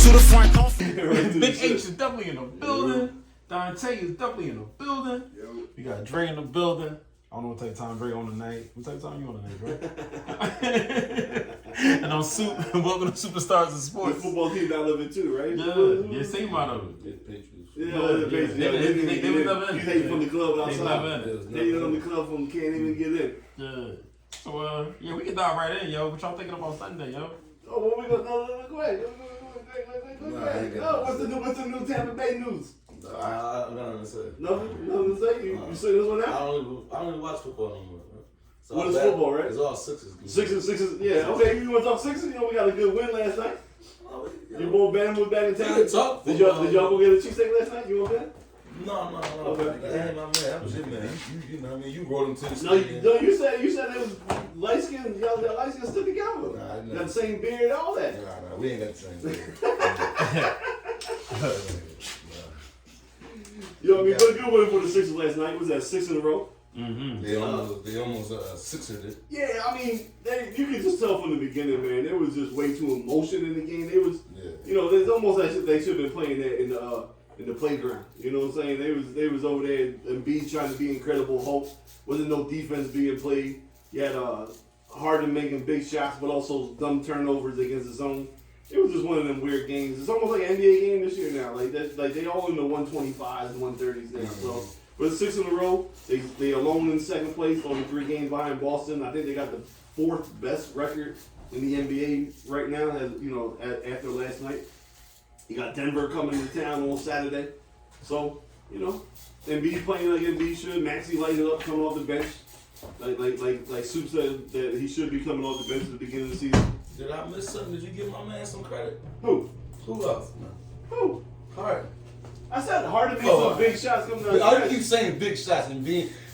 to the front. Big H is definitely in the building. Dante is definitely in the building. We got Dre in the building. I don't know what type of time Dre on tonight. What type of time you on tonight, Dre? And I'm welcome to Superstars of Sports. The football team that I live in too, right? Yeah, same out of it. They was never in. You hate from the club outside. They on the club from can't even get in. Yeah. So we can dive right in, yo. What y'all thinking about Sunday, yo? Oh, what we gonna go ahead. What's the new Tampa Bay news? I don't know what to say. Nothing to say? You see this one out? I don't even watch football no more. What is football, right? It's all Sixers. Sixers, yeah. Okay, you want to talk Sixers? You know, we got a good win last night. Your boy Bam was back in town. Did y'all go get a cheesesteak last night? You want that? No. Okay. That ain't my man. I'm just man. You know what I mean? You brought him to the No, stadium. you said it was light skin. Y'all light skin stood together. Nah, got the same beard, all that. Nah, we ain't got the same beard. You know what I mean? But a good win for the Sixers last night. Was that 6 in a row? Mm-hmm. They almost Sixered it. Yeah, I mean, you can just tell from the beginning, man. There was just way too emotion in the game. It was, it's almost like they should have been playing that in the playground. You know what I'm saying? They was over there and B trying to be Incredible Hulk. Wasn't no defense being played. You had Harden making big shots, but also dumb turnovers against his own. It was just one of them weird games. It's almost like an NBA game this year now. Like they all in the 125s, 130s now. So with 6 in a row, they alone in second place, only 3 games behind Boston. I think they got the 4th best record in the NBA right now. After last night, you got Denver coming to town on Saturday. So Embiid playing like Embiid should. Maxey lighting it up, coming off the bench. Like Soup said that he should be coming off the bench at the beginning of the season. Did I miss something? Did you give my man some credit? Who else? Who? Harden. I said Harden made some big shots coming out. I keep saying big shots and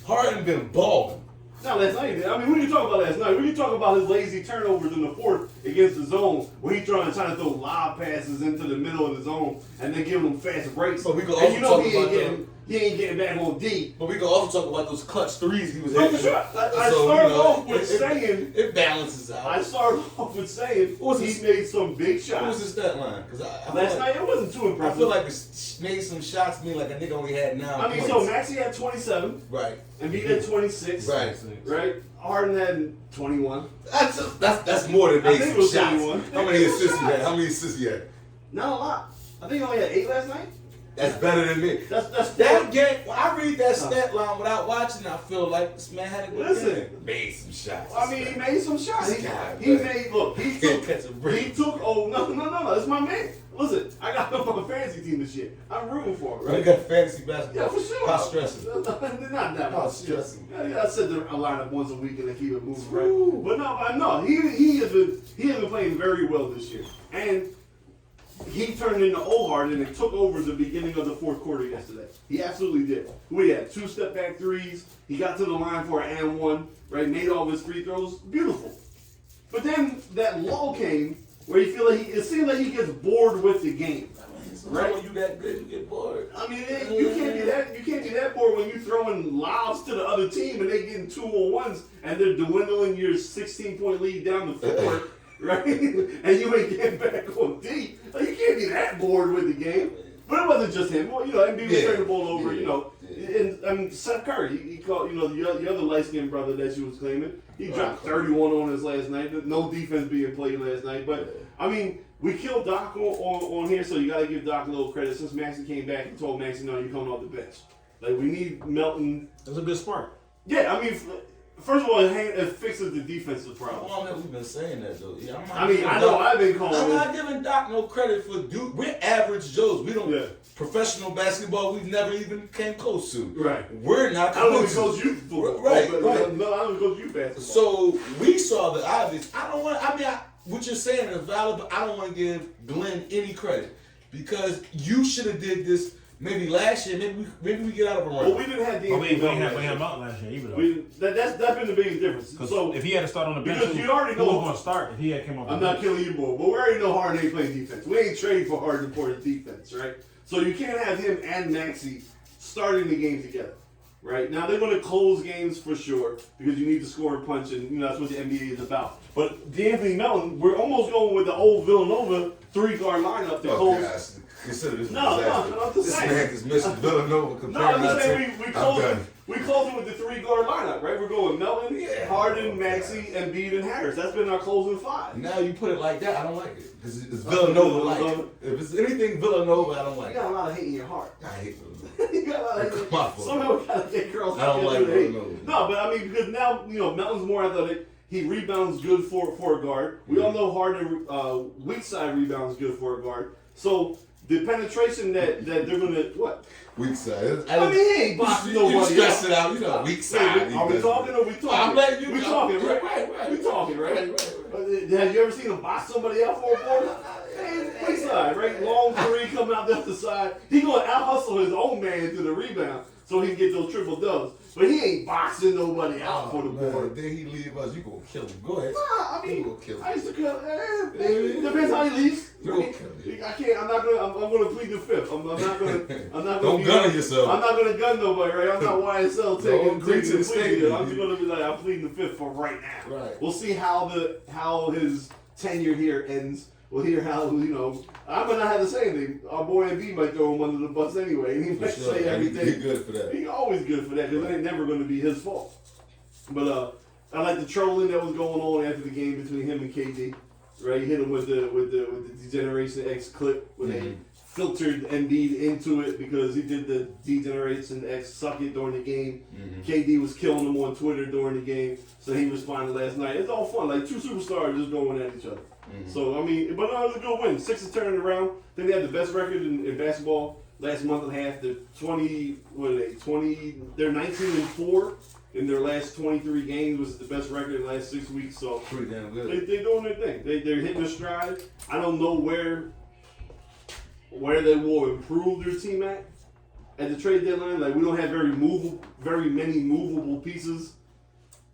Harden been balling. Not last night. I mean, what are you talking about last night? What are you talking about his lazy turnovers in the 4th against the zone, where he trying to throw lob passes into the middle of the zone and then give him fast breaks. But we can also talk about he ain't getting back on D. But we can also talk about those clutch threes he was No, hitting. for sure. I started off with saying it balances out. I started off with saying he made some big shots. What was his stat line? Because last night it wasn't too impressive. I feel like it made some shots mean like a nigga only had 9 I mean, points. so Maxey had 27. Right. And he had 26. Right. Harden had 21. That's more than made some shots. 21. How many assists he had? Not a lot. I think he only had 8 last night. That's better than me. That game, when I read that stat line without watching, I feel like this man had a good game. Made some shots. I mean, he made some shots. He took, oh, no, it's my man. Listen, I got him on the fantasy team this year. I'm rooting for him, right? You got fantasy basketball. Yeah, for sure. How stressing? Not that How much. stressing? Yeah, I said a lineup once a week and they keep it moving, right? But no, he has been playing very well this year. And he turned into old Harden and took over the beginning of the 4th quarter yesterday. He absolutely did. We had 2 step back threes. He got to the line for an and 1, right? Made all of his free throws. Beautiful. But then that lull came where you feel like it seems like he gets bored with the game. Right? When you that good, you get bored. I mean, you can't be that bored when you throwing lobs to the other team and they getting 2-on-1s and they're dwindling your 16-point lead down the floor, right? And you ain't getting back on D. Like, you can't be that bored with the game. But it wasn't just him. Well, Embiid was turning the ball over. And I mean, Seth Curry, he called the other light-skinned brother that you was claiming. He dropped 31 on us last night. No defense being played last night, but I mean. We killed Doc on here, so you got to give Doc a little credit. Since Maxey came back and told Maxey, no, you're coming off the bench. Like, we need Melton. It was a good spark. Yeah, I mean, first of all, it fixes the defensive problem. How long have we been saying that, though? Yeah, I've been calling I'm not giving Doc no credit for we're average Joes. We don't. Yeah. Professional basketball, we've never even came close to. Right. We're not I don't close even coach youth football. Right. No, I don't coach youth basketball. So, we saw the obvious. What you're saying is valid, but I don't want to give Glenn any credit because you should have did this maybe last year. Maybe we get out of a run. Well, we didn't have the. We didn't have Mount last year either. That's been the biggest difference. So if he had to start on the bench, because you already know who was going to start if he had came on. I'm not killing you, boy, but we already know Harden ain't playing defense. We ain't trading for Harden for his defense, right? So you can't have him and Maxey starting the game together. right? Now they're going to close games for sure because you need to score and punch, and that's what the NBA is about. But D'Anthony Melton, we're almost going with the old Villanova 3-guard lineup to close. Gosh. Consider this No, disaster. I'm just this saying. man is missing Villanova No, I'm compared just to saying we close it with the 3-guard lineup, right? We're going Melton, Harden, Maxey, Embiid, and Harris. That's been our closing 5. Now you put it like that, I don't like it. Because it's Villanova like. If it's anything Villanova, I don't like You it. got a lot of hate in your heart. I hate Villanova. You got a lot of hate. Come on, Somehow we gotta get girls. I don't like Villanova. No, but I mean because now Melton's more athletic. He rebounds good for a guard. We all know Harden weak side rebounds good for a guard. So the penetration that they're gonna what? Weak side. I mean he ain't boxing nobody. You stress out. it out. You know, weak side. Are we talking or we talking? I'm letting you we go. talking, right? Right. We talking, right? Have you ever seen him box somebody out for a ball? Weak side, right? Long 3 coming out the other side. He gonna out hustle his own man to the rebound so he can get those triple dubs. But he ain't boxing nobody out for the board. Then he leave us. You gonna kill him? Go ahead. Nah, I mean, you gonna kill him? I used to kill. It depends how he leaves. You gonna kill him? I can't. I'm not gonna. I'm gonna plead the 5th. I'm not gonna. I'm not gonna. Don't gun yourself. I'm not gonna gun nobody, right? I'm not YSL taking. Don't agree to the plea. statement. I'm just gonna be like, I'm pleading the 5th for right now. Right. We'll see how his tenure here ends. We'll hear how I'm gonna have to say anything. Our boy MB might throw him under the bus anyway, and he might say everything. He's good for that. He's always good for that because it ain't never going to be his fault. But I like the trolling that was going on after the game between him and KD. Right, he hit him with the Degeneration X clip where they filtered Embiid into it because he did the Degeneration X suck it during the game. KD was killing him on Twitter during the game, so he responded last night. It's all fun, like 2 superstars just going at each other. So, I mean, but it was a good win. Sixers turning around. I think they had the best record in basketball last month and a half. They're 19-4 in their last 23 games, was the best record in the last 6 weeks. So, pretty damn good. They're doing their thing. They're hitting their stride. I don't know where they will improve their team at the trade deadline. Like, we don't have very many movable pieces.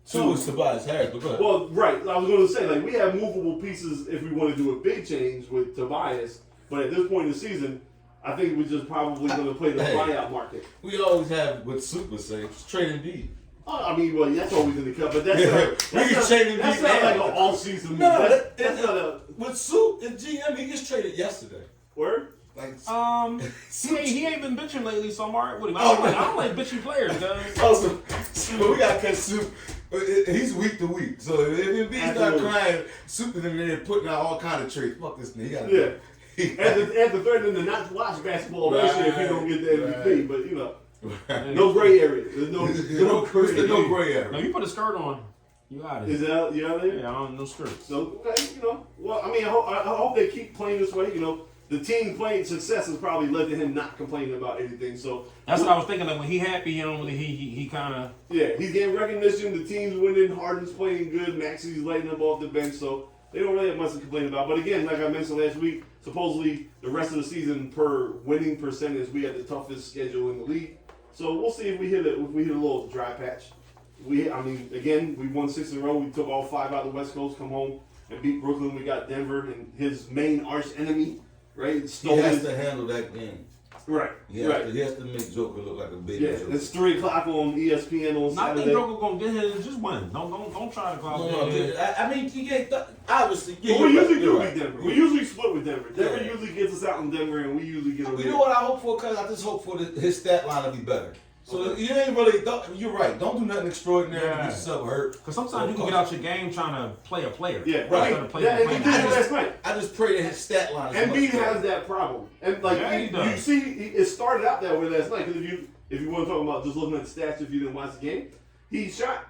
Two is Tobias Harris, but go ahead. Well, right. I was going to say, like, we have movable pieces if we want to do a big change with Tobias. But at this point in the season, I think we're just probably going to play the buyout market. We always have what Soupa say, trade Embiid. I mean, well, that's always in the cup, but that's not like an all-season move. That's not a... With Soup and GM, he gets traded yesterday. Word? Like, he ain't been bitching lately, so I'm alright with him. I don't like bitchy players, guys. So we gotta cut Soup. He's week to week. So if Embiid's not crying, Soup is in there putting out all kind of trades. Fuck this nigga. He gotta And the threatening to not watch basketball this year if he don't get the MVP, but no gray area. There's no gray area. Now you put a skirt on, you out of Is here. that you out there? Yeah, I don't no skirt. So well, I mean, I hope they keep playing this way. The team playing success has probably led to him not complaining about anything. So that's what I was thinking. Like when he happy, he kind of he's getting recognition. The team's winning. Harden's playing good. Maxey's lighting up off the bench. So they don't really have much to complain about. But again, like I mentioned last week, supposedly the rest of the season per winning percentage, we had the toughest schedule in the league. So we'll see if we hit a little dry patch. We won 6 in a row. We took all 5 out of the West Coast, come home and beat Brooklyn. We got Denver and his main arch enemy, right? he has to handle that game. Right. He has to make Joker look like a baby. Yeah, Joker. it's 3 o'clock on ESPN on I Saturday. think Joker gonna get his. Just win. Don't try to go out there. I mean, he can't. Obviously, But we usually do beat Denver. We usually split with Denver. Denver usually gets us out in Denver, and we usually get away. You know what I hope for? Cause I just hope for his stat line to be better. So you ain't really. You're right. Don't do nothing extraordinary to get yourself hurt. Because sometimes you can get out your game trying to play a player. Yeah, right. And He did it last night. I just pray that his stat line is Embiid has that problem, and like you see, it started out that way last night. Because if you want to talk about just looking at the stats, if you didn't watch the game, he shot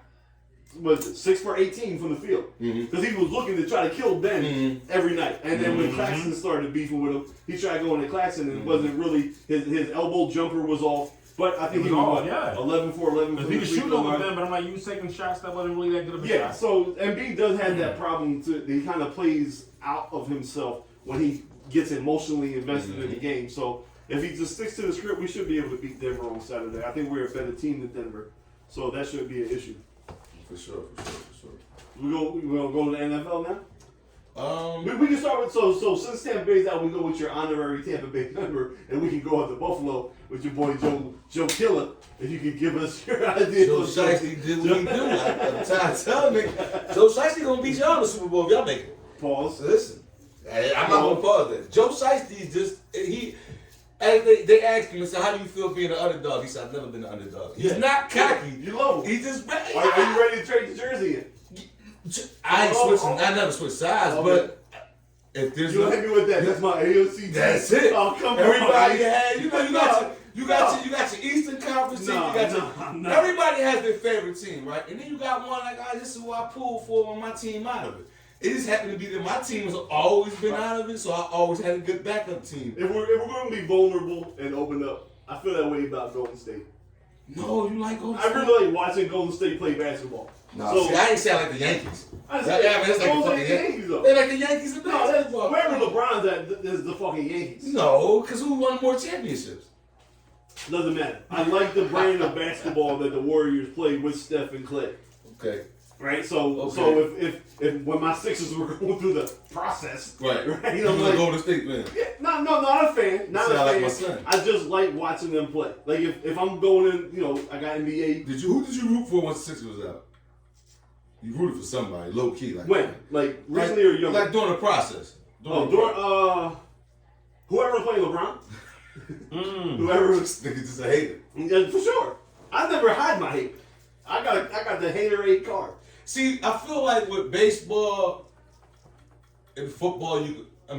6 for 18 from the field because he was looking to try to kill Ben every night. And then when Claxton started beefing with him, he tried going to Claxton, and it wasn't really his elbow jumper was off. But I think he was 11 for 11. Because he was shooting over them, but I'm like, you was taking shots that wasn't really that good of a shot. Yeah, so Embiid does have that problem. He kind of plays out of himself when he gets emotionally invested in the game. So if he just sticks to the script, we should be able to beat Denver on Saturday. I think we're a better team than Denver, so that shouldn't be an issue. For sure. We gonna go to the NFL now? We can start with so since Tampa Bay's out, we go with your honorary Tampa Bay member, and we can go out to Buffalo with your boy Joe Killer. If you could give us your idea. Joe Shiesty did what he do. I'm trying to tell me, Joe Shiesty gonna beat y'all in the Super Bowl if y'all make it. Pause. Listen, I'm not gonna pause that. Joe Shiesty is just he. As they asked him, and said, "How do you feel being an underdog?" He said, "I've never been an underdog." He's not cocky. You love him. He's just. Are you ready to trade the jersey in? I ain't switching. I never switch sides, but if there's you hit me with that. That's my AOC. That's it. Oh, come Everybody on. had. You got your Eastern Conference team. Everybody has their favorite team, right? And then you got one like, this is who I pulled for when my team out of it. It just happened to be that my team has always been out of it, so I always had a good backup team. If we're going to be vulnerable and open up, I feel that way about Golden State. No, you like Golden State? I really like watching Golden State play basketball. No, see, I ain't sound like the Yankees. That's like the Yankees, though. They're like the Yankees in basketball. Wherever LeBron's at, there's the fucking Yankees. No, because who won more championships? Doesn't matter. I like the brand of basketball that the Warriors play with Steph and Clay. Okay. Right, so if when my Sixers were going through the process, right, I'm like Golden State fan. Yeah, not a fan, not a fan. Like my son. I just like watching them play. Like if I'm going in, I got NBA. Who did you root for once the Sixers was out? You rooted for somebody, low key, like when, like recently or younger, like during the process. Whoever was playing LeBron, whoever was just a hater. Yeah, for sure. I never hide my hate. I got the haterade card. See, I feel like with baseball and football,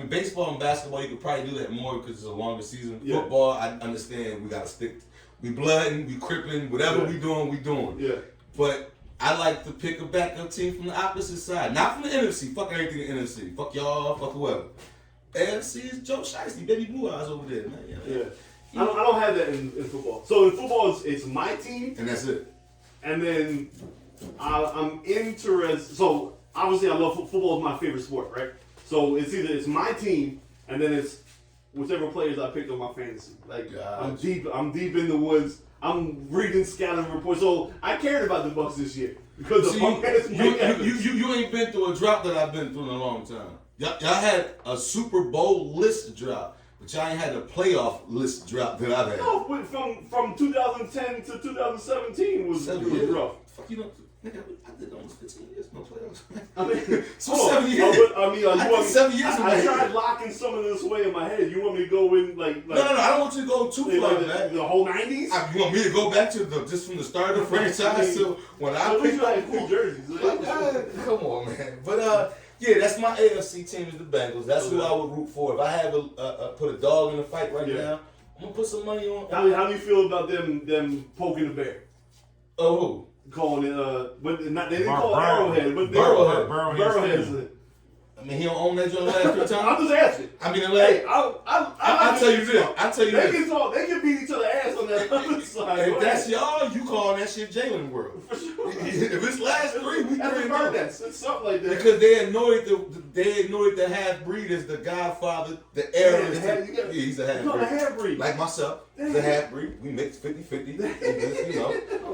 baseball and basketball, you could probably do that more because it's a longer season. Yeah. Football, I understand we gotta stick. We blooding, we crippling, whatever we doing. Yeah. But I like to pick a backup team from the opposite side, not from the NFC. Fuck everything in the NFC. Fuck y'all. Fuck whoever. AFC is Joe Shiesty, baby blue eyes over there, man. Yeah. I don't have that in football. So in football, it's my team, and that's it. And then I'm interested. So obviously, I love football. Is my favorite sport, right? So it's my team, and then it's whichever players I picked on my fantasy. Like I'm deep in the woods. I'm reading scouting reports. So I cared about the Bucks this year because you ain't been through a drought that I've been through in a long time. Y'all had a Super Bowl list drought. But y'all ain't had a playoff list drought that I've had. No, but from 2010 to 2017 was rough. Fuck you know, nigga, I did almost 15 years, no playoffs. I mean, so 7 years. I did 7 years. I tried locking some of this way in my head. You want me to go in like no, I don't want you to go too far back. The whole 90s? You want me to go back to just from the start of the franchise to when I picked up cool jerseys. Come on, man. But yeah, that's my AFC team is the Bengals. That's who I would root for. If I had to put a dog in the fight right now, I'm gonna put some money on. How do you feel about them poking the bear? Oh, who? Calling it they didn't call it Arrowhead, but Burrowhead. I mean, he don't own that joint the last 3 times. I'm just asking. I mean, I'll tell you this. They can beat each other ass on that other side. If that's y'all, you call that shit Jalen World. For sure. If it's last 3, we that's it's something like that. Because they ignored the half breed as the godfather, the heir. He's a half breed. Like myself, the half breed. We mix 50-50.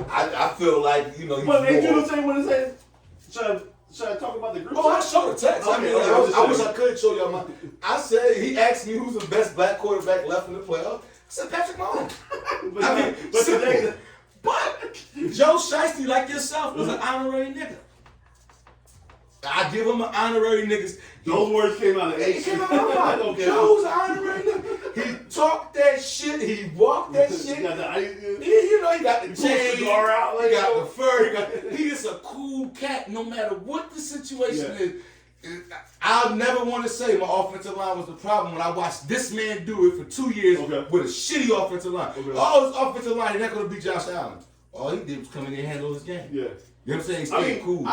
I feel like But ain't you the same when it says? Should I talk about the group? Oh, I showed the text. Okay, I wish I could show y'all I said, he asked me who's the best black quarterback left in the playoffs. I said Patrick Mahomes. But Joe Shiesty, like yourself, was an honorary nigga. I give him an honorary niggas. Those words came out of H. Joe's an honorary nigga. He talked that shit. He walked that shit. He got the chain. He got the fur. He is a cool cat no matter what the situation is. I'll never want to say my offensive line was the problem when I watched this man do it for 2 years with a shitty offensive line. All his offensive line, he's not going to beat Josh Allen. All he did was come in and handle his game. Yeah. You know what I'm saying? He stayed cool. I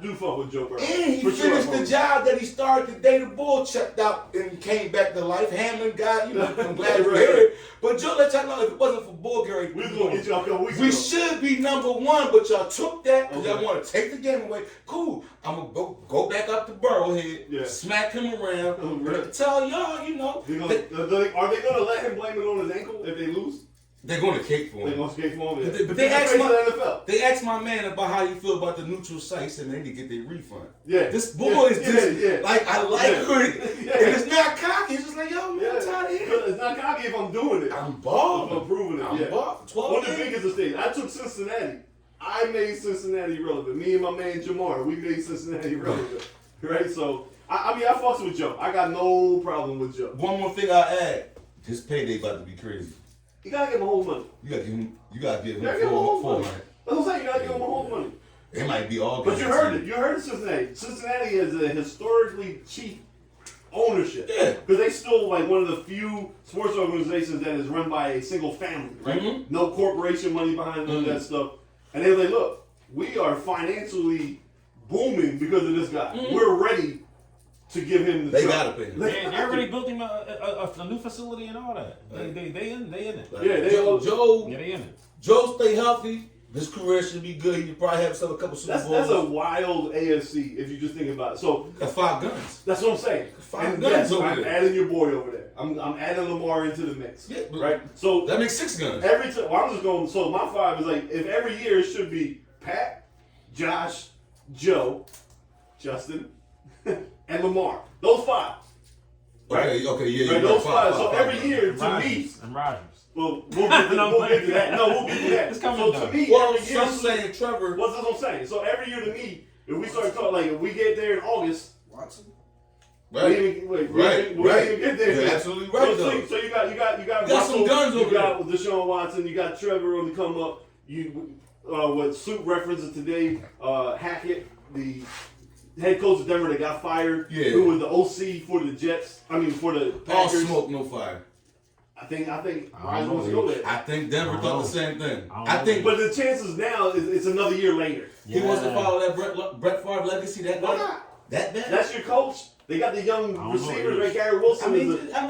do fuck with Joe Burrow. And he finished the job that he started the day the bull checked out and came back to life. Hamlin got, I'm glad you're here. But Joe, let y'all know, if it wasn't for Bull Gary, we should be number 1, but y'all took that because y'all want to take the game away. Cool. I'm going to go back up to Burrowhead, smack him around, tell y'all, are they going to let him blame it on his ankle if they lose? They're going to cake for him. They're going to skate for him. Yeah. But they asked my man about how you feel about the neutral site. He said, man, they need to get their refund. Yeah. This boy is just, like, I like it. And it's not cocky. It's just like, yo, man, I'm tired of here. It's not cocky if I'm doing it. I'm balling. I'm proving it. I'm balling. 12 One of the biggest states. I took Cincinnati. I made Cincinnati relevant. Me and my man Jamar, we made Cincinnati relevant. Right? So, I mean, I fucks with Joe. I got no problem with Joe. One more thing I add. His payday about to be crazy. You gotta give him a whole money. You gotta give him a whole $4 money. That's what I'm saying. You gotta give him a whole money. It might be all. But you heard it. You heard it, Cincinnati. Cincinnati is a historically cheap ownership. Yeah. Because they still like one of the few sports organizations that is run by a single family, right? Mm-hmm. No corporation money behind them, that stuff. And they're like, look, we are financially booming because of this guy. Mm-hmm. We're ready to give him the They gotta pay him. They already built him a new facility and all that. They in it. Yeah, Joe. Yeah, they in it. Joe stay healthy. His career should be good. He could probably have a couple Super Bowls. That's a wild AFC if you just think about it. So got 5 guns. that's what I'm saying. 5 guns over I'm there. adding your boy over there. I'm adding Lamar into the mix. Yeah, right? So that makes 6 guns. Every time, well, I'm just going. So my 5 is like if every year it should be Pat, Josh, Joe, Justin, and Lamar. Those 5. Right? Okay, yeah. Right, those 5. So five, every year to me. And Rodgers. Well, we'll get to that. No, we'll get to that. It's coming so to me, well, every year. Some saying Trevor. What's what I'm saying? So every year to me, if we start talking, like if we get there in August, Watson. Right. We didn't even get there. You're absolutely right. So you got Russell, some guns over you got Deshaun Watson. You got Trevor on the come up. You what Soup references today? Hackett, the head coach of Denver that got fired. Yeah. Who was the OC for the Jets? I mean for the Packers. All smoke, no fire. I think Ryan wants to go there. I think Denver thought the same thing. I think, but the chances now is it's another year later. He wants to follow that Brett Favre legacy. That why not? That bad? That's your coach. They got the young receivers, right? Gary Wilson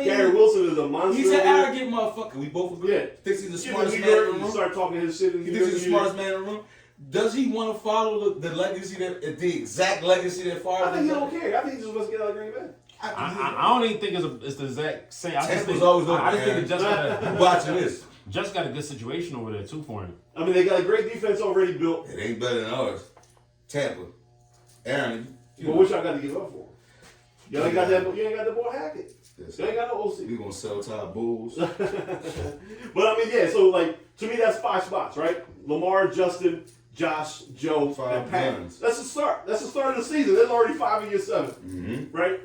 Gary Wilson is a monster. He's an arrogant motherfucker. We both agree. Yeah. Thinks he's the smartest man in the room. Start talking his shit. He thinks he's the smartest man in the room. Does he want to follow the legacy the exact legacy that Favre? I think he don't care. I think he just wants to get out of Green Bay. I don't even think it's the exact same. I just think it just watching this. Just got a good situation over there too for him. I mean, they got a great defense already built. It ain't better than ours. Tampa, Aaron. But what y'all got to give up for? You ain't got that. You ain't got the boy Hackett. You ain't got no OC. We gonna sell to our Bulls. But I mean, yeah. So like to me, that's 5 spots, right? Lamar, Justin, Josh, Joe, 5 and Pat. guns. That's the start. That's the start of the season. There's already 5 in year 7, right?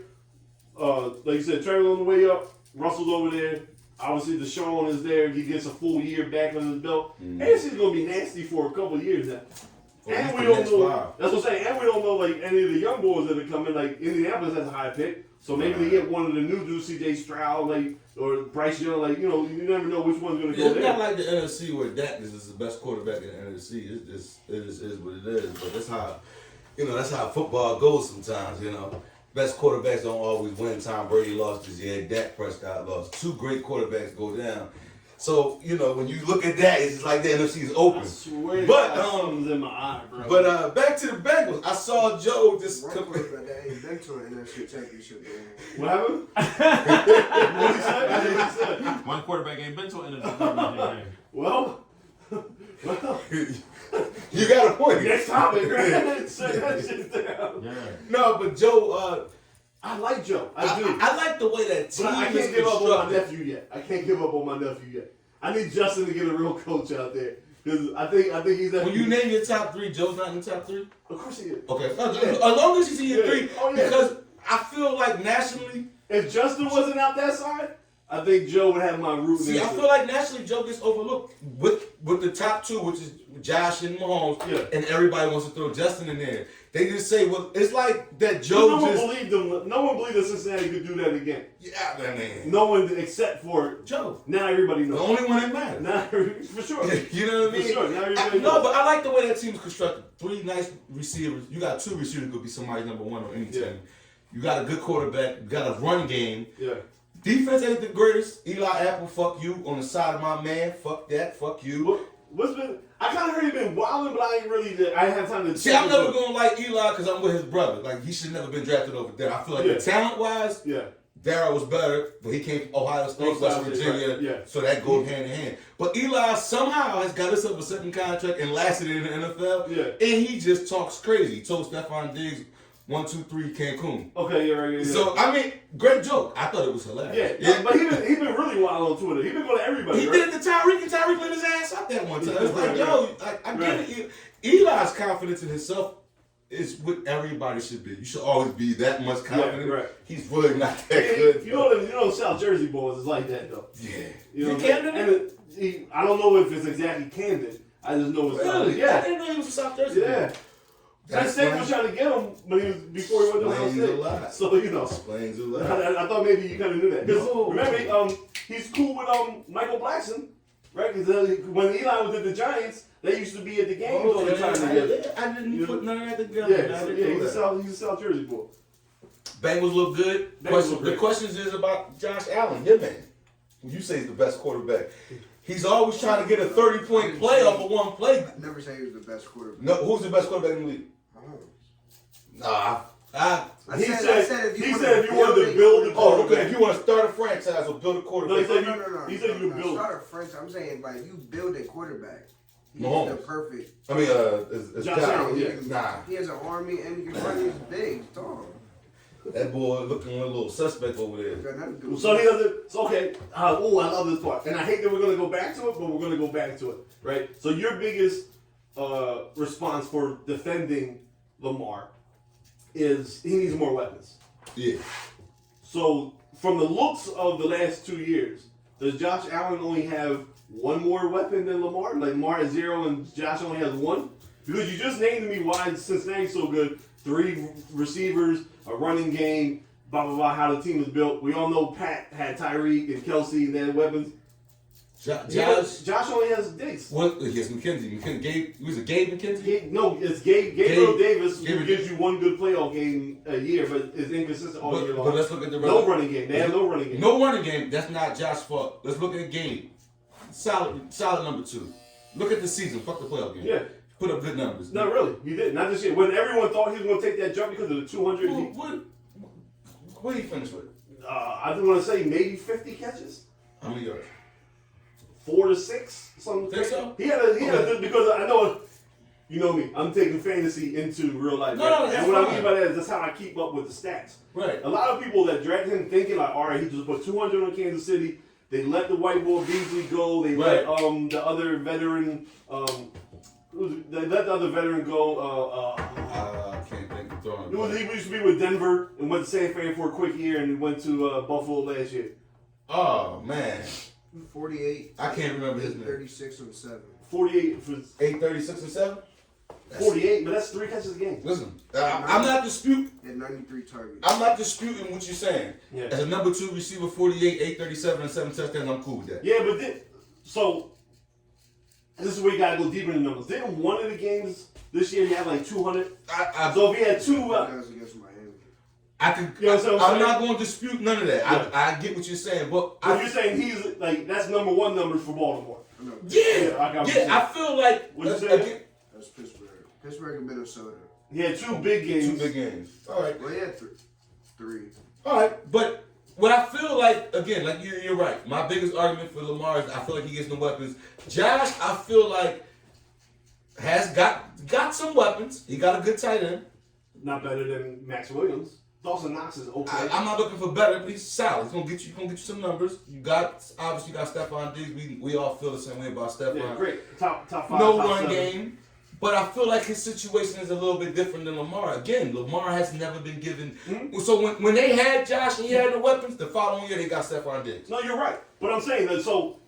Like you said, Trevor on the way up. Russell's over there. Obviously, Deshaun is there. He gets a full year back on his belt. AFC's gonna be nasty for a couple of years now. And we don't know. That's what I'm saying. And we don't know like any of the young boys that are coming. Like Indianapolis has a high pick, so maybe they get one of the new dudes, C.J. Stroud, like or Bryce Young. Like you never know which one's gonna go it's there. not like the NFC where Dak is the best quarterback in the NFC. It is what it is. But that's how that's how football goes sometimes. Best quarterbacks don't always win. Tom Brady lost this year. Dak Prescott lost. 2 great quarterbacks go down. So, when you look at that, it's like the NFC is open. I swear but something's in my eye, bro. But back to the Bengals. I saw Joe just One quarterback that ain't been to an NFC championship game. What happened? What he said? One quarterback ain't been to an NFC championship game. Well, you got a point. next topic, right? Shut that shit down. Yeah. No, but Joe, I like Joe. I do. I like the way that team But I is can't give up on my constructed. nephew yet. I can't give up on my nephew yet. I need Justin to get a real coach out there. Because I think he's that. When you name your top 3, Joe's not in the top 3? Of course he is. Okay. As long as he's in your 3. Oh, yeah. Because I feel like nationally. If Justin wasn't out that side, I think Joe would have my root. See, I feel like nationally Joe gets overlooked with the top 2, which is Josh and Mahomes, and everybody wants to throw Justin in there. They just say, well, it's like that Joe no one believed them. No one believed that Cincinnati could do that again. Yeah, man. No one except for Joe. Now everybody knows. The only one that matters. Now, for sure. You know what I mean? For sure. Now everybody knows. But I like the way that team is constructed. 3 nice receivers. You got 2 receivers who could be somebody's number 1 on any team. You got a good quarterback. You got a run game. Yeah. Defense ain't the greatest. Eli Apple, fuck you. On the side of my man, fuck that, fuck you. What's been? I kind of heard he been wilding, but I ain't really. I ain't have time to. See, I'm never gonna like Eli because I'm with his brother. Like he should never been drafted over there. I feel like the talent wise, Darryl was better, but he came from Ohio State, West Virginia, right. so that goes hand in hand. But Eli somehow has got himself a second contract and lasted in the NFL, and he just talks crazy. He told Stephon Diggs, 1, 2, 3, Cancun. Okay, yeah, right. So, I mean, great joke. I thought it was hilarious. Yeah. But he been really wild on Twitter. He been going to everybody, He did it to Tyreek, and Tyreek let his ass out that one time. It's like, yo, I get it. Eli's confidence in himself is what everybody should be. You should always be that much confident. Yeah, right. He's really not that good. You know, South Jersey boys is like that though. Yeah. You know, Camden? And I don't know if it's exactly Camden. I just know it's Really? Yeah. I didn't know he was from South Jersey. Yeah. That State was trying to get him, but before he went to Ohio State. So you know, Explains a lot. I thought maybe you kind of knew that. Because No. remember, he's cool with Michael Blackson, right? Because when Eli was at the Giants, they used to be at the games all the time together. I didn't put none of that together. He's a South Jersey boy. Bengals look good. The questions is about Josh Allen, your man. You say he's the best quarterback. He's always trying to get a 30-point play off of one play. I never say he was the best quarterback. No, who's the best quarterback in the league? Nah. He said if you wanted to build a Oh, okay. If you want to start a franchise or build a quarterback. No. He said you build. Start a franchise. I'm saying, like, you build a quarterback. He's Mahomes. the perfect. I mean, it's Josh Allen, yeah. Nah. He has an army and he can run. He's big, he's tall. That boy looking a little suspect over there. Got nothing to do with So the other, okay. I love this part, and I hate that we're gonna go back to it, but we're gonna go back to it, right? So your biggest response for defending Lamar is he needs more weapons. Yeah. So from the looks of the last 2 years, does Josh Allen only have one more weapon than Lamar? Like Lamar has 0 and Josh only has 1? Because you just named me why Cincinnati's so good. 3 receivers, a running game, blah, blah, blah, how the team is built. We all know Pat had Tyreek and Kelsey and their weapons. Josh only has Diggs. What? He has McKenzie. Was it Gabe McKenzie? No, it's Gabriel Davis who gives you one good playoff game a year, but is inconsistent all year long. But let's look at the no running game. They have no running game. No running game. That's not Josh's fault. Let's look at Gabe. Solid number 2. Look at the season. Fuck the playoff game. Yeah. Put up good numbers. Not really. He didn't. Not this year. When everyone thought he was going to take that jump because of the 200. What did he finish with? I want to say maybe 50 catches. How many yards? 4 to 6, something. Think so? He had a because I know, you know me. I'm taking fantasy into real life. No, and what I mean by that is that's how I keep up with the stats. Right. A lot of people that dragged him thinking like, all right, he just put 200 on Kansas City. They let the white boy Beasley go. They let the other veteran. They let the other veteran go. I can't think of throwing. He used to be with Denver and went to San Fran for a quick year and went to Buffalo last year. Oh man. 48. I can't remember his name. 36 and 7. 48 for 836 and 7. 48, but that's 3 catches a game. Listen, I'm not disputing. Had 93 targets. I'm not disputing what you're saying. Yeah. As a number 2 receiver, 48, 837, and 7 touchdowns, I'm cool with that. Yeah, but so this is where you gotta go deeper in the numbers. Didn't one of the games this year he had like 200? So if he had 2, That was against Miami. I'm not going to dispute none of that. Yeah. I get what you're saying, but you're saying he's like that's number 1 numbers for Baltimore. Yeah, I feel like what you saying? That's Pittsburgh. Pittsburgh and Minnesota. He had 2 big games. 2 big games. All right. Well, he had 3. All right, but what I feel like, again, like you're right. My biggest argument for Lamar is I feel like he gets no weapons. Josh, I feel like has got some weapons. He got a good tight end. Not better than Max Williams. Dawson Knox is okay. I'm not looking for better, but he's solid. He's gonna get you some numbers. You got Stephon Diggs. We all feel the same way about Stephon. Yeah, great. Top 5. No top run 7. game. But I feel like his situation is a little bit different than Lamar. Again, Lamar has never been given. Mm-hmm. So when they had Josh and he had the weapons, the following year they got Stephon Diggs. No, you're right. But I'm saying that. So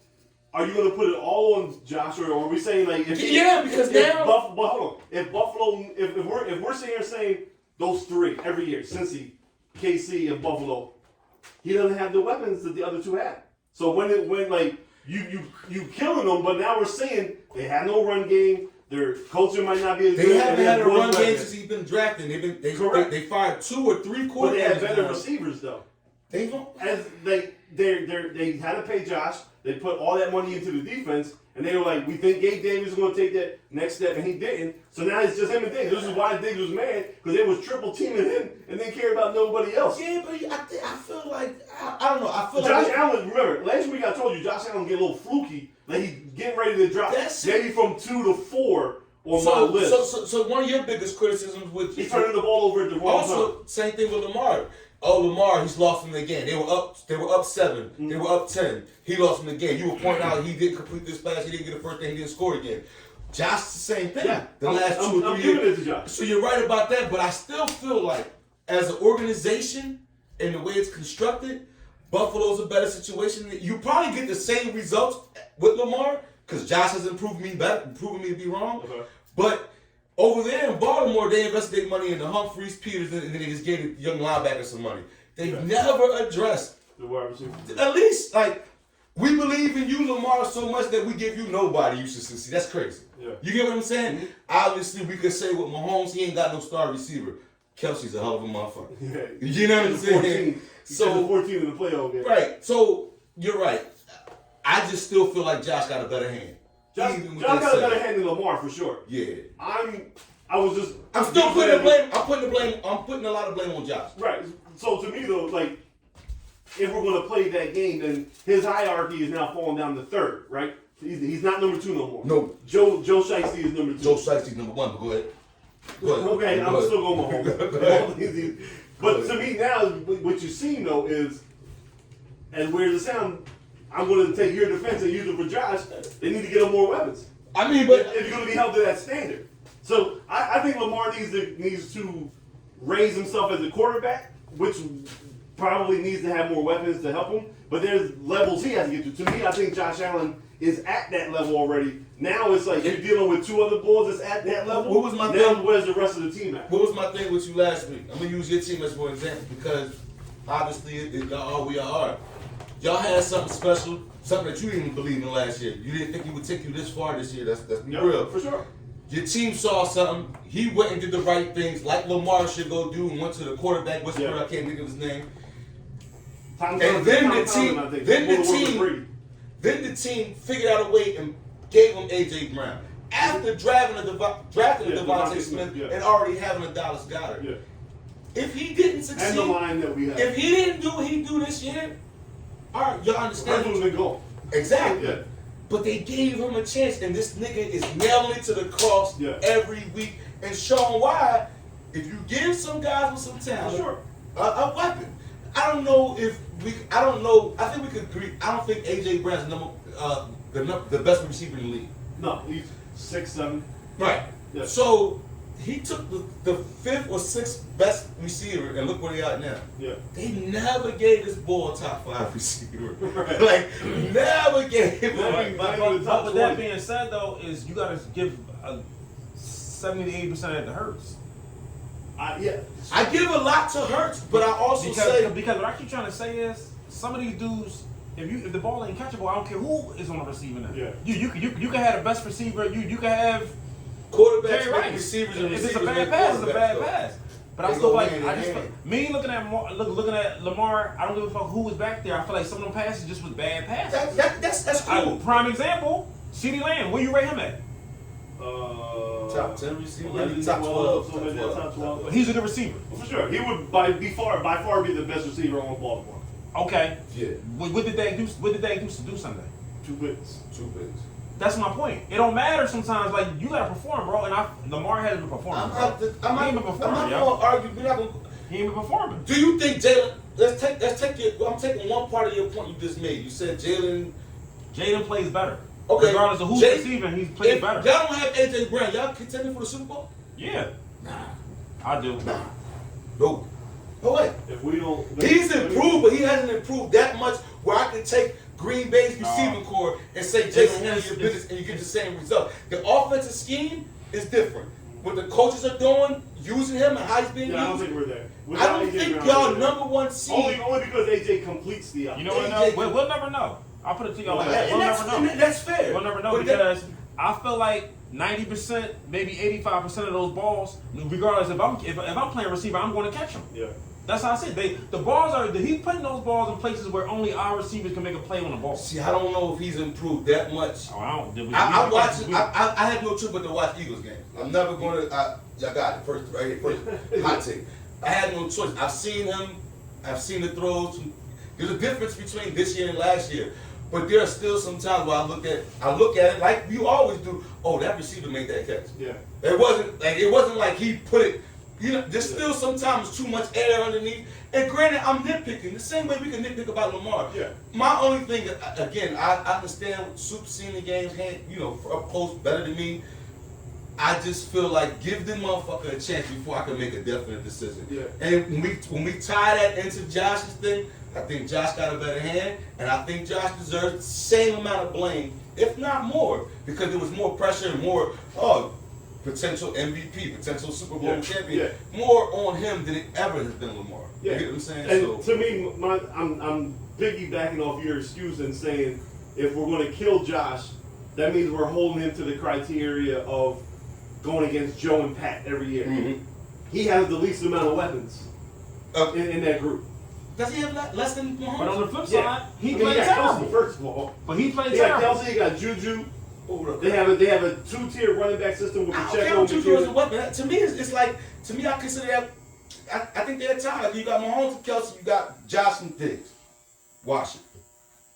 are you going to put it all on Josh, or are we saying like because hold on. If Buffalo, if we're sitting here saying those 3 every year, Cincy, KC, and Buffalo, he doesn't have the weapons that the other 2 had. So when like you killing them, but now we're saying they had no run game. Their culture might not be as good. They haven't had a run game since he's been drafted. They fired 2 or 3 quarterbacks. But they have better receivers though. They don't. As they had to pay Josh. They put all that money into the defense, and they were like, "We think Gabe Davis is going to take that next step," and he didn't. So now it's just him and Diggs. This is why Diggs was mad because they was triple teaming him and didn't care about nobody else. Yeah, but I feel like I don't know. I feel Josh like Allen. Remember, last week I told you Josh Allen get a little fluky. Like he's getting ready to drop. Maybe from 2 to 4 on my list. So one of your biggest criticisms with he's turning the ball over at the wrong time. Also, same thing with Lamar. Oh, Lamar, he's lost them again. They were up 7. Mm-hmm. They were up 10. He lost them again. You were pointing out he didn't complete this pass. He didn't get the first thing. He didn't score again. Josh, the same thing. Yeah. The last 2 or 3 years. So you're right about that, but I still feel like as an organization and the way it's constructed, Buffalo's a better situation. You probably get the same results with Lamar because Josh has proven me to be wrong. Okay. But over there in Baltimore, they invested money into Humphreys, Peters, and then they just gave the young linebackers some money. They never addressed the wide receiver. At least, like, we believe in you, Lamar, so much that we give you nobody you should succeed. That's crazy. Yeah. You get what I'm saying? Mm-hmm. Obviously, we could say with Mahomes, he ain't got no star receiver. Kelsey's a hell of a motherfucker. Yeah. You know what I'm saying? So 14 in the playoff game. Right. So you're right. I just still feel like Josh got a better hand. Josh got a better hand than Lamar for sure. Yeah. I'm still putting the blame. I'm putting a lot of blame on Josh. Right. So to me though, like if we're gonna play that game, then his hierarchy is now falling down to 3rd, right? He's not number 2 no more. No. Joe Shiesty is number 2. Joe Shiesty's number 1, but go ahead. Okay, I'm still going Mahomes. But to me now, what you're seeing though is, as weird as it sounds, I'm going to take your defense and use it for Josh. They need to get him more weapons. I mean, but if you're going to be held to that standard, so I think Lamar needs to raise himself as a quarterback, which probably needs to have more weapons to help him. But there's levels he has to get to. To me, I think Josh Allen is at that level already. Now it's like you're dealing with 2 other boys that's at that level. What was my thing? Where's the rest of the team at? What was my thing with you last week? I'm going to use your team as for example because obviously y'all are we are. Y'all had something special, something that you didn't believe in last year. You didn't think it would take you this far this year. That's real. For sure. Your team saw something. He went and did the right things like Lamar should go do and went to the quarterback whisperer. I can't think of his name. And then the team figured out a way and gave him A.J. Brown. After drafting Devontae Smith and already having a Dallas Goedert. Yeah. If he didn't succeed, and the line that we have. If he didn't do what he do this year, all right, y'all understand? Exactly. Yeah. But they gave him a chance, and this nigga is nailing it to the cross every week and showing why. If you give some guys with some talent a weapon, I don't know if we. I don't know. I think we could agree. I don't think AJ Brown's the best receiver in the league. No, he's 6'7". Right. Yeah. So he took the 5th or 6th best receiver, and look where they are now. Yeah. They never gave this boy a top 5 receiver. Right. Like, never gave him. But with that being said, though, is you got to give 70 to 80% of the Hurts. Yeah. I give a lot to Hurts, but I also because what I keep trying to say is some of these dudes. If the ball ain't catchable, I don't care who is on the receiving end. Yeah. You can have the best receiver. You can have quarterbacks, receivers, and if it's a bad pass, it's a bad pass. But I still like me looking at Lamar. I don't give a fuck who was back there. I feel like some of them passes just was bad passes. That's cool. Prime example, CeeDee Lamb. Where you rate him at? Top 10 receiver, top 12. Top 12. He's a good receiver. For sure. He would by far be the best receiver on Baltimore. Okay. Yeah. What did they do? What did they do Sunday? 2 picks. That's my point. It don't matter sometimes. Like you gotta perform, bro. And Lamar hasn't been performing. I'm not gonna argue. He ain't been performing. Do you think Jalen? Let's take your. I'm taking one part of your point you just made. You said Jalen plays better. Okay. Regardless of who's receiving, he's playing better. Y'all don't have AJ Brown. Y'all contending for the Super Bowl? Yeah. Nah. I do. Nah. No. No way. If we don't, he's improved, but he hasn't improved that much where I can take Green Bay's receiving core and say Jalen handle your business and you get the same result. The offensive scheme is different. What the coaches are doing, using him and how he's being used. I don't think we're there. I don't think y'all number 1 seed. Only because AJ completes the offense. You know what? We'll never know. I'll put it to y'all like that. We'll never know. And that's fair. We'll never know because I feel like 90%, maybe 85% of those balls, regardless if I'm playing receiver, I'm going to catch them. Yeah. That's how I say it. The balls are. He's putting those balls in places where only our receivers can make a play on the ball. See, I don't know if he's improved that much. Oh, I don't. I had no choice but to watch Eagles game. I'm never going to. Y'all got it first hot take. I had no choice. I've seen him. I've seen the throws. There's a difference between this year and last year. But there are still some times where I look at it like you always do. Oh, that receiver made that catch. Yeah. It wasn't like he put it. There's still sometimes too much air underneath. And granted, I'm nitpicking the same way we can nitpick about Lamar. Yeah. My only thing, again, I understand Soup seen the games, for up close better than me. I just feel like give them motherfucker a chance before I can make a definite decision. Yeah. And when we tie that into Josh's thing, I think Josh got a better hand, and I think Josh deserves the same amount of blame, if not more, because there was more pressure and more potential MVP, potential Super Bowl champion, more on him than it ever has been Lamar. Yeah. You get what I'm saying? And to me, I'm piggybacking off your excuse and saying if we're going to kill Josh, that means we're holding him to the criteria of going against Joe and Pat every year. Mm-hmm. He has the least amount of weapons in that group. Does he have less than Mahomes? But on the flip side, he played played terrible. Kelsey, first of all. But he played He got terrible. Kelsey, he got Juju. They have a 2-tier running back system with Pacheco and Juju as a weapon. To me, it's like I consider that. I think they're tied. You got Mahomes and Kelsey. You got Josh and Diggs. Washington.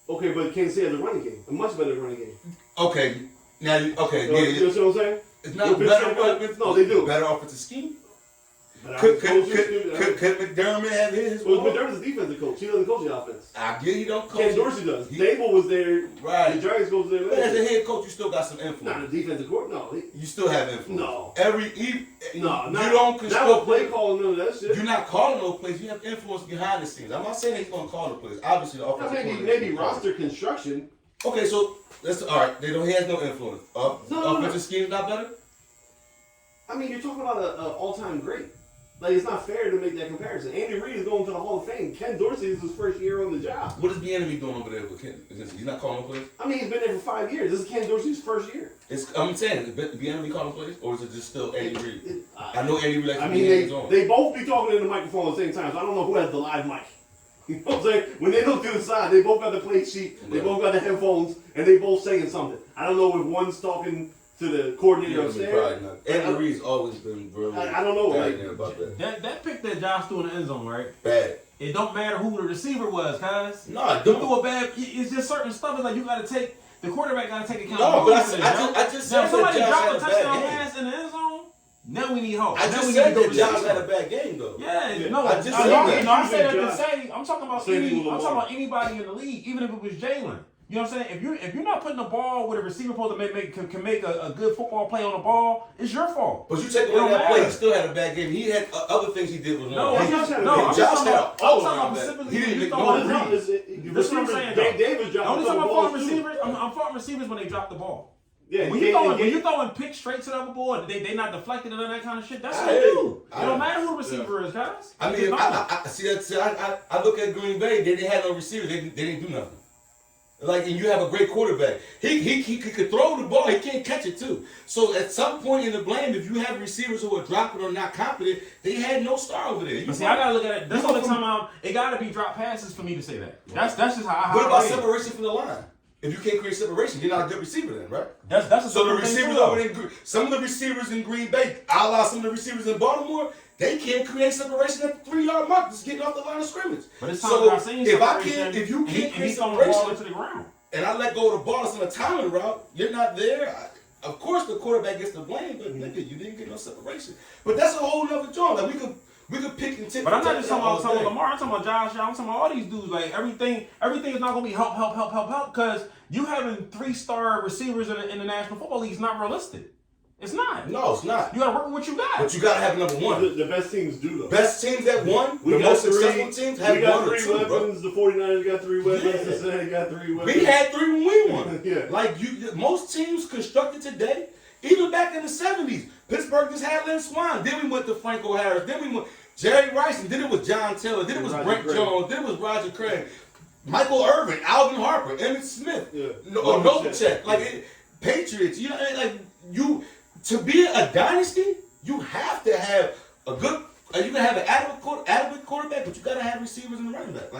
Okay, but Kansas City has a running game, a much better running game. Okay, now You know what I'm saying? It's not better. No, they do. Better offensive scheme. Could McDermott have his? Well, McDermott's a defensive coach. He doesn't coach the offense. I get he don't coach. Ken Dorsey does. Dable was there. Right. The Dragons coach was there. But as a head coach, you still got some Not influence. a defensive court. No. You still have influence. No. You don't Not control play calling, none of that shit. You're not calling no plays. You have influence behind the scenes. I'm not saying he's going to call the plays. Obviously, the offensive Maybe roster construction. Okay, so that's all right. He has no influence. Offensive scheme's not better. I mean, you're talking about an all-time great. Like, it's not fair to make that comparison. Andy Reid is going to the Hall of Fame. Ken Dorsey is his first year on the job. What is the enemy doing over there with Ken? He's not calling plays? I mean, he's been there for 5 years. This is Ken Dorsey's first year. I'm saying, is the enemy calling plays? Or is it just still Andy Reid? I know Andy Reid likes to mean, be hands-on. they both be talking in the microphone at the same time, so I don't know who has the live mic. You know what I'm saying? When they look to the side, they both got the play sheet, they both got the headphones, and they both saying something. I don't know if one's talking to the coordinator upstairs. Andy Reid's always been really I don't know about that. That pick that Josh threw in the end zone, right? Bad. It don't matter who the receiver was, cuz. No, it You don't. do a bad. It's just certain stuff. It's like you got to take the quarterback. Got to take No, accountability. but I just said now, if somebody that Josh dropped had a a touchdown bad game. pass in the end zone, now we need hope. I Now just we said need to that Josh had a bad game, though. Yeah, no, I just said that. No, I said that to say. I'm talking about Same thing with I'm Lamar. talking about anybody in the league, even if it was Jalen. You know what I'm saying? If you're not putting the ball where the receiver supposed to can make a good football play on the ball, it's your fault. But you take away that play, he still had a bad game. He had other things he did was No, wrong. Josh had a Josh had all I'm around talking bad. about He didn't make specifically. no This is what I'm saying. David dropped Only a time couple I'm balls faulting too. receivers. I'm faulting receivers when they drop the ball. Yeah, When you throwing picks straight to the other ball, they not deflected and that kind of shit. That's what they do. It don't matter who the receiver is, guys. I mean, I look at Green Bay. They didn't have no receiver. They didn't do nothing. Like, and you have a great quarterback. He could throw the ball. He can't catch it too. So at some point in the blame, if you have receivers who are dropping or not competent, they had no star over there. But see, I gotta look at it. That's the only time it gotta be drop passes for me to say that. That's just how. What about separation from the line? If you can't create separation, you're not a good receiver then, right? That's so the receivers over in some of the receivers in Green Bay, a la some of the receivers in Baltimore, they can't create separation at the 3-yard mark, just getting off the line of scrimmage. But it's time so I've seen separation. if you can't create throwing the ball separation into the ground, and I let go of the ball, it's in a timing route, you're not there. Of course, the quarterback gets the blame, but nigga, you didn't get no separation. But that's a whole nother joint. Like we could pick and tip. But I'm not just talking about Lamar. I'm talking about Josh. I'm talking about all these dudes. Like everything is not gonna be help. Because you having 3-star receivers in the National Football League is not realistic. It's not. No, it's not. You gotta work with what you got. But you gotta have number one. The best teams do though. Best teams that won. The most successful teams have one or two, weapons. bro. The 49ers got 3 weapons. The Cincinnati got 3 weapons. We had 3 when we won. Yeah. Like most teams constructed today, even back in the 70s, Pittsburgh just had Lynn Swan. Then we went to Franco Harris. Then we went Jerry Rice, and then it was John Taylor. Then it was Brent Jones. Then it was Roger Craig. Michael Irvin, Alvin Harper, Emmitt Smith, Novacek, Patriots. You know, to be a dynasty, you have to have a good. You can have an adequate quarterback, but you gotta have receivers and running back.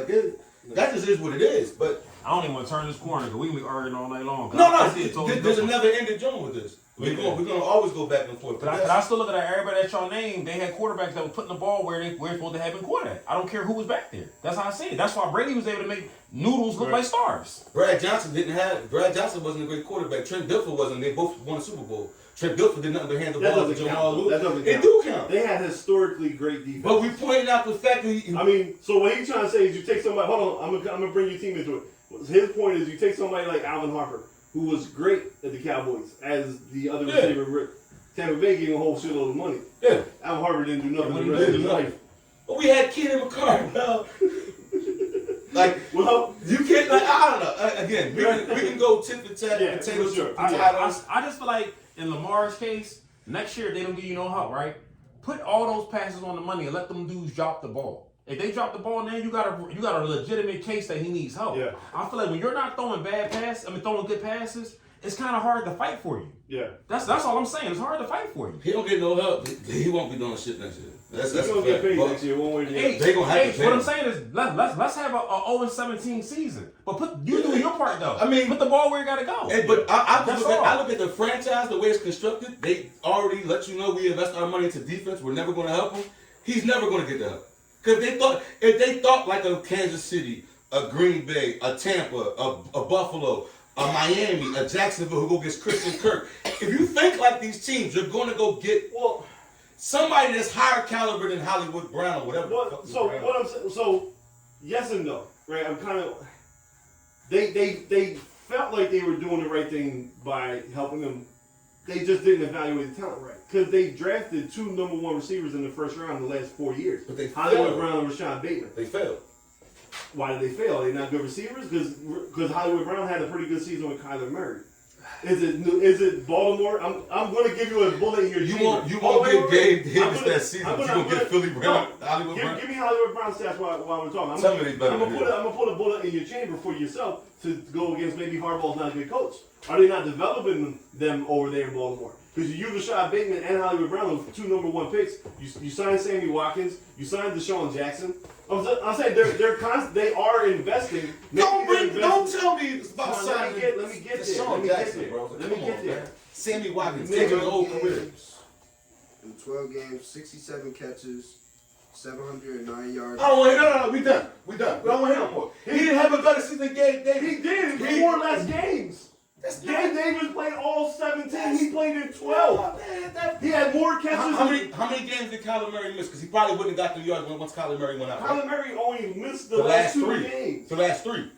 That just is what it is. But I don't even want to turn this corner because we can be arguing all night long. There's a never-ending joint with this. We're gonna always go back and forth. But I still look at everybody that y'all named. They had quarterbacks that were putting the ball where they're supposed to have been caught at. I don't care who was back there. That's how I see it. That's why Brady was able to make noodles look like stars. Brad Johnson wasn't a great quarterback. Trent Dilfer wasn't. They both won a Super Bowl. Trent Dilfer did nothing but hand the ball to Jamal Lewis. That doesn't count. It do count. They had historically great defense. But we pointed out the fact that so what he's trying to say is you take somebody. Hold on, I'm gonna bring your team into it. His point is you take somebody like Alvin Harper, who was great at the Cowboys as the other receiver. Tampa Bay gave him a whole shitload of money. Yeah. Alvin Harper didn't do nothing the rest of his life. But we had Keenan McCarthy. You can't. I don't know. Again, we can go tit for tat. Yeah, for sure. I just feel like in Lamar's case, next year they don't give you no help, right? Put all those passes on the money and let them dudes drop the ball. If they drop the ball now, you got a legitimate case that he needs help. Yeah. I feel like when you're not throwing throwing good passes, it's kind of hard to fight for you. Yeah. That's all I'm saying. It's hard to fight for you. He don't get no help. He won't be doing shit next year. That's gonna get paid next year one way or the other. They gonna have to pay what I'm saying is let's have a 0-17 season. But you do your part though. Put the ball where you gotta go. But I look at the franchise, the way it's constructed. They already let you know we invest our money into defense. We're never gonna help him. He's never gonna get the help. Because if they thought like a Kansas City, a Green Bay, a Tampa, a Buffalo, a Miami, a Jacksonville who go get Christian Kirk. If you think like these teams, you're going to go get somebody that's higher caliber than Hollywood Brown or whatever. So yes and no, right? I'm kind of. They felt like they were doing the right thing by helping them. They just didn't evaluate the talent right. Because they drafted 2 number 1 receivers in the first round in the last 4 years. But they Hollywood failed. Brown and Rashad Bateman. They failed. Why did they fail? Are they not good receivers? Because Hollywood Brown had a pretty good season with Kyler Murray. Is it Baltimore? I'm going to give you a bullet in your chamber. You won't get Gabe Davis that season. You're going to get Philly Brown. Hollywood Brown. Give me Hollywood Brown stats while we're talking. Tell me they better. I'm going to put a bullet in your chamber for yourself to go against maybe Harbaugh's not a good coach. Are they not developing them over there in Baltimore? Because you use Rashad Bateman and Hollywood Brown, those 2 number 1 picks. You signed Sammy Watkins. You signed Deshaun Jackson. I'm saying they are investing. Don't tell me about signing. Let me get there. Sammy Watkins taking the whole career. In 12 games, 67 catches, 709 yards. I don't want to hear. No, we done. We don't want to hear no more. He didn't have a better season than Gabe Davis. He did. He 4 less games. Gabe Davis played all 17. He played in 12. He had more catches. How many games did Kyler Murray miss? Because he probably wouldn't have got the yards once Kyler Murray went out. Kyler Murray only missed the last 2 games. The last 3.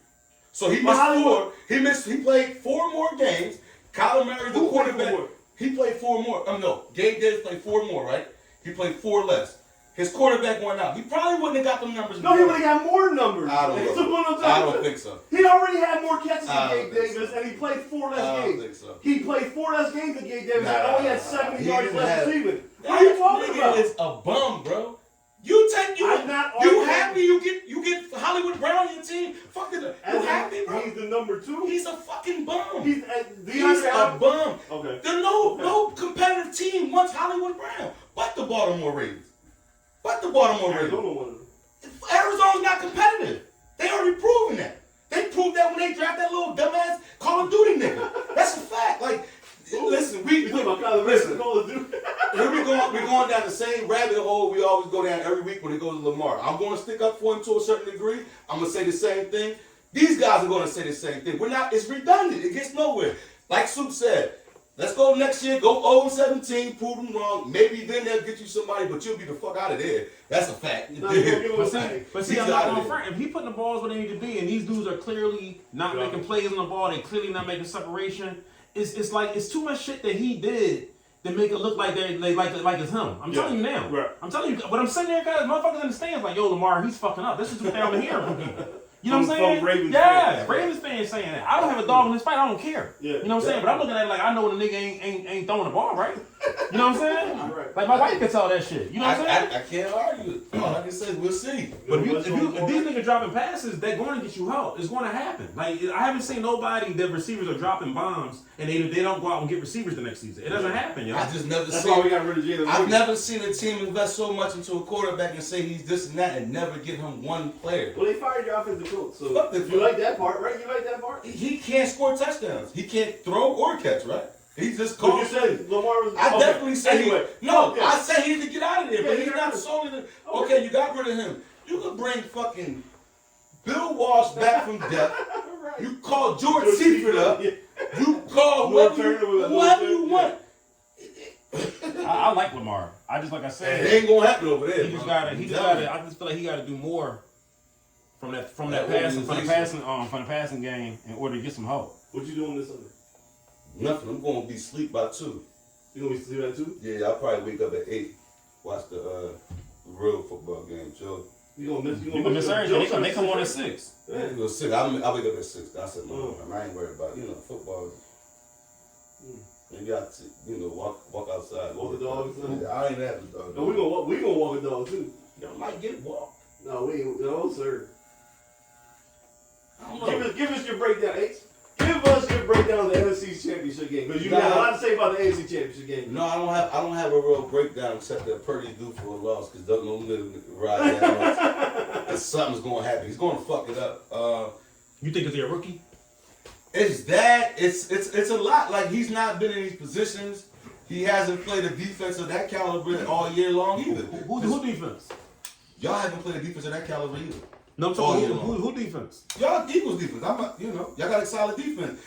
So he missed 4. He played 4 more games. Kyler Murray, the quarterback, he played 4 more. No, Gabe Davis played 4 more, right? He played 4 less. His quarterback went out. He probably wouldn't have got them numbers. No, he would have got more numbers. I don't think so. He already had more catches than Gabe Davis, and he played 4 less games. I don't think so. He played 4 less games than Gabe Davis, and only had 70 yards less receiving. What What are you talking about? Is a bum, bro. You happy you get Hollywood Brown on your team? Fuck it. You happy, bro? He's the number 2. He's a fucking bum. He's a bum. Okay. There's no competitive team wants Hollywood Brown, but the Baltimore Ravens. Arizona's not competitive. They already proven that. They proved that when they draft that little dumbass Call of Duty nigga. That's a fact. Like, listen, we're going down the same rabbit hole we always go down every week when it goes to Lamar. I'm going to stick up for him to a certain degree. I'm going to say the same thing. These guys are going to say the same thing. It's redundant. It gets nowhere. Like Soup said, let's go next year, go 0-17, prove them wrong. Maybe then they'll get you somebody, but you'll be the fuck out of there. That's a fact. But see, I'm not going to front. If he putting the balls where they need to be, and these dudes are clearly not making plays on the ball, they clearly not making separation, it's like it's too much shit that he did to make it look like they like it's him. I'm telling you now. Right. I'm telling you. But I'm sitting there, guys, motherfuckers understand like, yo, Lamar, he's fucking up. This is what I'm hearing from people. You know what I'm saying? Ravens fans saying that. I don't have a dog in this fight. I don't care. Yeah. You know what I'm saying? But I'm looking at it like I know the nigga ain't throwing the ball right. You know what I'm saying? Right. Like my wife gets all that shit. You know what I'm saying? I can't argue it. All I can say, we'll see. But if these niggas dropping passes, they're going to get you help. It's going to happen. Like I haven't seen nobody that receivers are dropping bombs and they don't go out and get receivers the next season. It doesn't happen, yo. I just never That's seen. why we got rid of Jalen. I've never seen a team invest so much into a quarterback and say he's this and that and never give him one player. Well, they fired your offensive coach, so Fuck the you like that part, right? You like that part? He can't score touchdowns. He can't throw or catch, right? He just But you calls. said Lamar was. I definitely said anyway. I said he need to get out of there, but Yeah, he's not solely the. Okay, you got rid of him. You could bring fucking Bill Walsh back from death. Right. You call George Seifert up. Yeah. You call whoever you want. I like Lamar. I just like I said, And it ain't gonna happen over there. he just bro. gotta. I'm I telling just feel like he got to do more from that That passing game in order to get some help. What you doing this Sunday? you. Nothing. I'm gonna be asleep by 2. You gonna be sleeping at 2? Yeah, I'll probably wake up at 8. Watch the real football game, Joe. You gonna miss? You can miss everything. They come on at 6. I go 6. I'll wake up at 6. I said, no, I ain't worried about football. Maybe I walk outside. Walk the dogs. Yeah, I ain't have the dog. No, we gonna walk a dog too. Y'all might get walked. No, we ain't. No, sir. I don't know. Give us your breakdown, Ace. Give us your breakdown of the NFC Championship game because you got a lot to say about the AFC Championship game. No, I don't have a real breakdown except that Purdy's due for a loss because don't know ride that much. Something's gonna happen. He's gonna fuck it up. You think is he a rookie? It's that. It's a lot. Like he's not been in these positions. He hasn't played a defense of that caliber all year long either. Who defense? Y'all haven't played a defense of that caliber either. No, I'm talking who defense? Y'all Eagles defense. Y'all got a solid defense.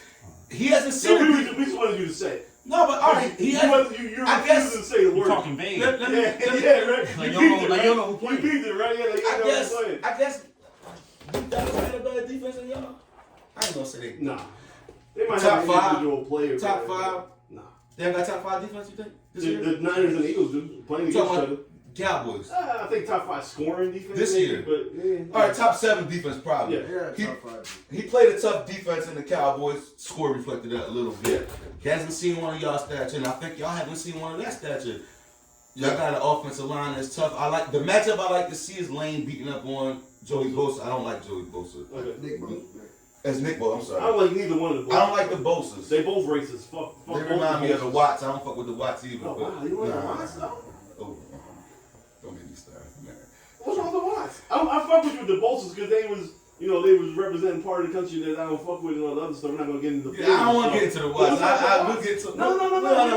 He hasn't So seen we it. just wanted you to say it. No, but all right. He hasn't. You're I guess- refusing to say the word. Talking vague. Let me- Yeah, right. Like You you peeped it, don't right? know who You playing. peeped it, right? Yeah, like you know what's playing. I guess. You guys had a better defense than y'all. I ain't gonna say they. Nah. They might Top have five? individual players. Top 5. Nah. They got top 5 defense. You think? This year? The Niners and Eagles do playing against each Talking other. about Cowboys. I think top 5 scoring defense This maybe, year. but yeah. All right, top 7 defense probably. Yeah. Yeah, top 5. He played a tough defense in the Cowboys. Score reflected that a little bit. He hasn't seen one of y'all stature, and I think y'all haven't seen one of that stature. Y'all got an offensive line that's tough. I like the matchup. I like to see is Lane beating up on Joey Bosa. I don't like Joey Bosa. Okay. Nick Bosa. As Nick Bosa, I'm I sorry. don't like neither one of them. I don't like the Bosas. They both racist. Fuck They both remind me of the Bosas. Watts. I don't fuck with the Watts either. Oh, but wow. You don't like the nah. Watts, though? Oh, don't get me started, man. What's wrong with the Watts? I fuck with the Bosas because they was representing part of the country that I don't fuck with and all the other stuff. We're not gonna get into the. Yeah, I don't want to get into the Watts. We'll get to. No,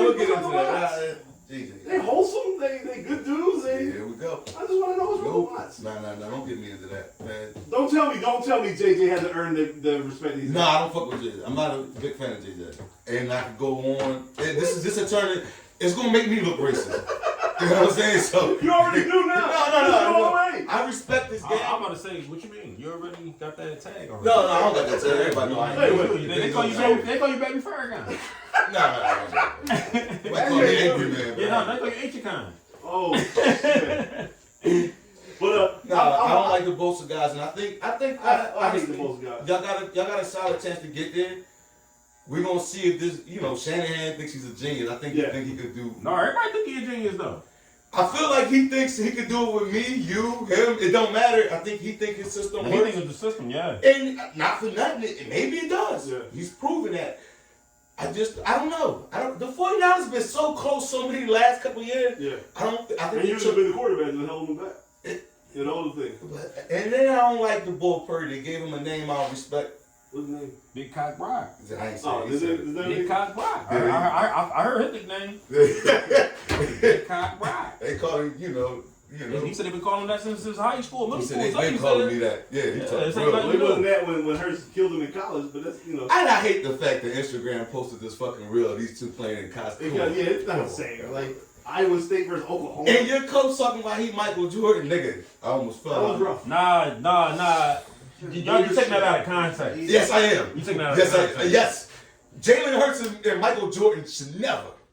We'll get into the that. Jesus. They wholesome. They good dudes. Here we go. I just want to know what's wrong with Watts. Nah, don't get me into that, man. Don't tell me JJ hasn't earned the respect he's No, I don't fuck with JJ. I'm not a big fan of JJ. And I could go on. And this a turn. It's gonna make me look racist. You know what I'm saying? So You already do now. No. Away. I respect this game. I'm about to say, what you mean? You already got that tag already? No, I don't got that tag. Everybody know I ain't. They call you baby fur guy. No. They call me angry man. Yeah, no, they call you ancient kind. Oh, shit. But No, I don't like the Bosa guys, and I think I hate the Bosa guys. y'all got a solid chance to get there. We're gonna see if this, Shanahan thinks he's a genius. I think he think he could do. No, everybody think he's a genius though. I feel like he thinks he could do it with me, you, him. It don't matter. I think he thinks his system He works. thinks it's the system, yeah. And not for nothing, maybe it does. Yeah. He's proven that. I don't know. The 49ers have been so close so many last couple years. Yeah. I think And they you should have been the quarterback and held him back. You know the thing. And then I don't like the Bull Purdy. They gave him a name I respect. What's his name? Big Cock Brock. I ain't Oh, saying is he that Big it? Cock Brock. I heard his nickname. said Big it. Cock Brock. They call him, He said they've been calling him that since high school, middle He school. said So they've he been calling said- me that. Yeah, he Yeah, talked it's real. like- Well, it wasn't that when Hurst killed him in college, but that's And I hate the fact that Instagram posted this fucking reel of these two playing in costume. yeah, it's not the same. Like Iowa State versus Oklahoma. And your coach talking about he Michael Jordan, nigga. I almost fell That was out. rough. Nah. Y'all, you taking that out of context. Yes, I am. You taking that out of context. Yes. Jalen Hurts and Michael Jordan should never.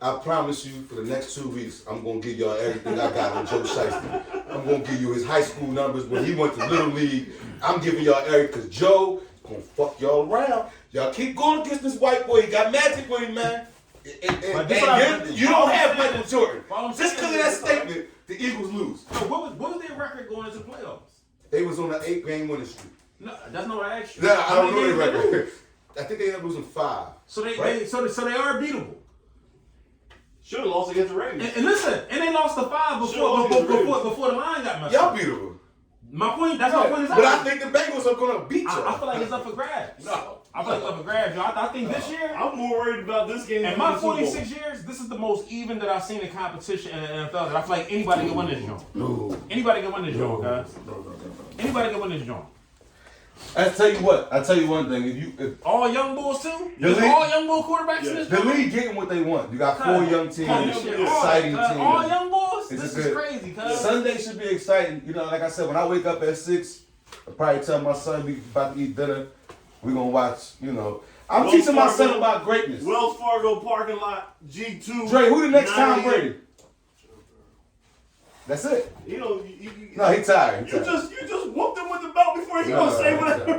I promise you, for the next 2 weeks, I'm gonna give y'all everything I got on Joe Shiesty. I'm gonna give you his high school numbers when he went to Little League. I'm giving y'all everything because Joe gonna fuck y'all around. Y'all keep going against this white boy. He got magic with him, man. And you don't have Michael Jordan. Just because of that statement, the Eagles lose. So what was their record going into playoffs? They was on an 8-game winning streak. No, that's not what I asked you. Nah, I don't know their record. I think they ended up losing 5. So they are beatable. Should have lost against the Ravens. And listen, and they lost the 5 before the line got messed Y'all up. beatable. My point is but I think the Bengals are gonna beat y'all. I feel like it's up for grabs. No. I feel like it's up for grabs, y'all. I think this year, I'm more worried about this game. in my 46 years, this is the most even that I've seen in competition in the NFL. That I feel like anybody can win this joint. No. Anybody can win this joint, guys. Anybody can win this joint. I tell you what. I tell you one thing. If All young bulls too. The league- All young bull quarterbacks in this the joint. league getting what they want. You got 4 young teams, exciting teams. All young bulls. It's This a is good- crazy, cuz. Sunday should be exciting. You know, like I said, when I wake up at 6, I probably tell my son we about to eat dinner. We gonna watch. You know, I'm Wells teaching my son Fargo- about greatness. Wells Fargo parking lot G2. Dre, who the next Tom 98. Brady? That's it. You know, No, he tired. you just whooped him with the belt before he gonna say whatever.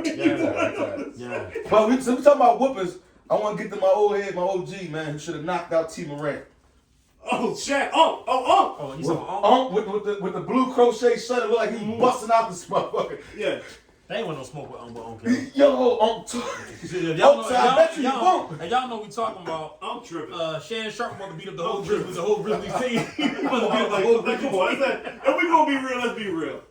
Yeah. But we talking about whoopings. I want to get to my old head, my OG man, who should have knocked out T. Morant. Oh, Shaq. Oh, he's on. With the blue crochet shirt, it looked like he was busting out this motherfucker. Yeah. They ain't want no smoke with Uncle. Yo, I bet you won't. And y'all know we talking about. I'm tripping. Shannon Sharp about to beat up the whole Grizzlies team. He about to beat up the Like, whole come Grizzlies on, team. if we gonna be real, let's be real.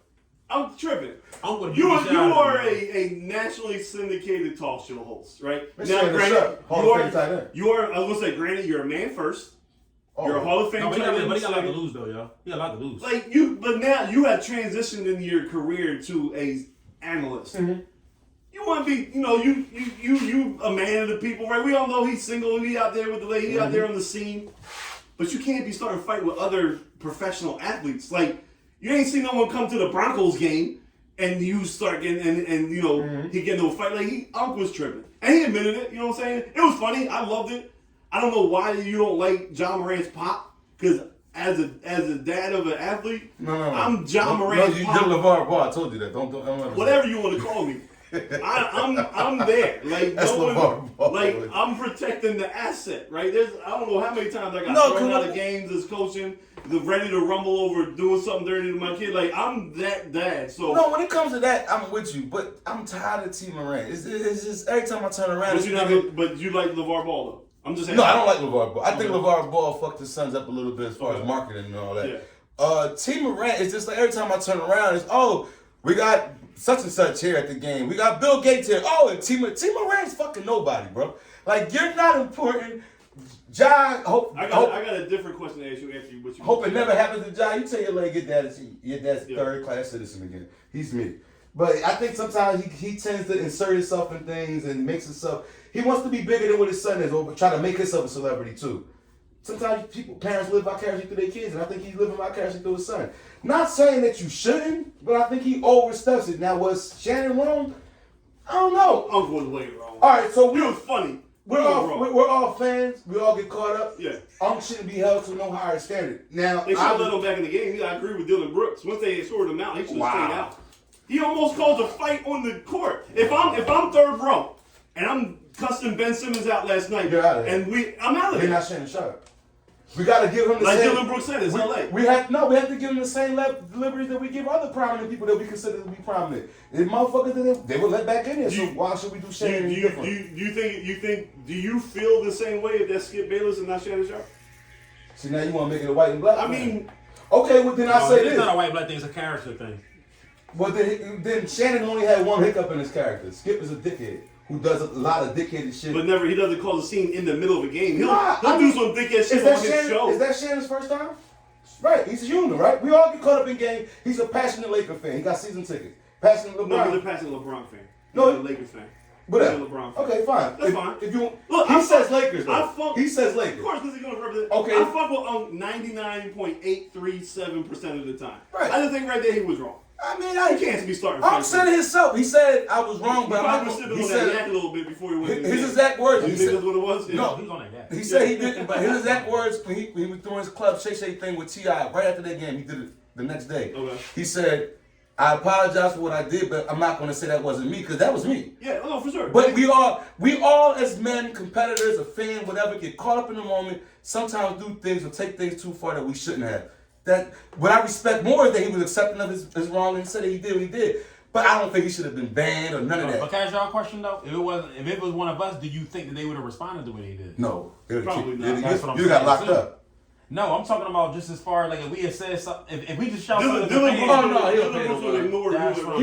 I'm tripping. I'm gonna beat You the shit out of are him. a nationally syndicated talk show host, right? Let's Now, say the granted, shot. Hall of Fame tight end. I was gonna say, granted, you're a man first. You're a Hall of Fame No, but tight end. he got a lot to lose though, y'all. He got a lot to lose. But now you have transitioned in your career to a analyst. Mm-hmm. You want to be, you a man of the people, right? We all know he's single. He out there with the lady. He out there on the scene. But you can't be starting to fight with other professional athletes. Like you ain't seen no one come to the Broncos game and you start getting he get into a fight. Like Uncle was tripping, and he admitted it. You know what I'm saying? It was funny. I loved it. I don't know why you don't like John Morant's pop, because as a dad of an athlete, No. I'm John Morant's you pop. did LeVar Ball. I told you that. Don't Whatever you want to call me. I'm there. Like That's no one, LeVar Ball. like I'm protecting the asset, right? I don't know how many times I got thrown out of games as coaching, ready to rumble over doing something dirty to my kid. Like I'm that dad. So no, when it comes to that, I'm with you. But I'm tired of T. Morant. It's just every time I turn around. But you like LeVar Ball though. I'm just saying. No, I don't like LeVar Ball. I think LeVar Ball fucked his sons up a little bit as far as marketing and all that. Yeah. T. Morant is just like every time I turn around, it's we got such and such here at the game. We got Bill Gates here. Oh, and T. Morant's fucking nobody, bro. Like you're not important. John, I got a different question to ask you after what you. Hope it never happens to John. You tell your leg, your dad's third class citizen again. He's me. But I think sometimes he tends to insert himself in things and makes himself. He wants to be bigger than what his son is, or try to make himself a celebrity too. Sometimes parents live vicariously through their kids, and I think he's living vicariously through his son. Not saying that you shouldn't, but I think he oversteps it. Now, was Shannon wrong? I don't know. Uncle was way wrong. All right, so it was funny. We're all fans. We all get caught up. Yeah. Unc shouldn't be held to no higher standard. Now they should have let him back in the game. I agree with Dylan Brooks. Once they sorted him out, he should have stayed out. He almost caused a fight on the court. If I'm third row and I'm cussing Ben Simmons out last night, I'm out of there. You're not Shannon Sharp. We got to give him the same. Like Dylan Brooks said, it's LA. We have to give him the same liberties that we give other prominent people that we consider to be prominent. If motherfuckers, they were let back in there. So why should we do Shannon different? Do you feel the same way if that's Skip Bayless and not Shannon Sharp? See, now you want to make it a white and black. I mean, okay, well then I say this. It's not a white black thing; it's a character thing. Well, then Shannon only had one hiccup in his character. Skip is a dickhead who does a lot of dickheaded shit. But he doesn't cause a scene in the middle of a game. He'll do some dickhead shit on his show. Is that Shannon's first time? Right, he's a human, right? We all get caught up in game. He's a passionate Laker fan. He got season tickets. Passionate LeBron. No, he's a passionate LeBron fan. No, he's a Lakers fan. Whatever. LeBron fan. Okay, fine. That's fine. If you look, he says Lakers though. He says Lakers. Of course, because he's going to represent. Okay. I fuck with 99.837% of the time. Right. I just think right there he was wrong. I mean, He can't be starting. I'm saying himself. He said I was wrong, but I'm not. He said that a little bit before he went. His exact words. You think that's what it was? No, he's on that gas. He said he didn't, but his exact words when he was doing his club Shay Shay thing with T.I. right after that game, he did it the next day. Okay. He said, I apologize for what I did, but I'm not going to say that wasn't me, because that was me. Yeah, no, for sure. But we all as men, competitors, a fan, whatever, get caught up in the moment, sometimes do things or take things too far that we shouldn't have. That what I respect more is that he was accepting of his wrong and said that he did what he did. But I don't think he should have been banned or none of that. But can I ask y'all a question though? If it was one of us, do you think that they would have responded the way they did? No. Probably not. That's what I'm You saying. got locked up. No, I'm talking about just as far like if we had said something, if we just shout something. He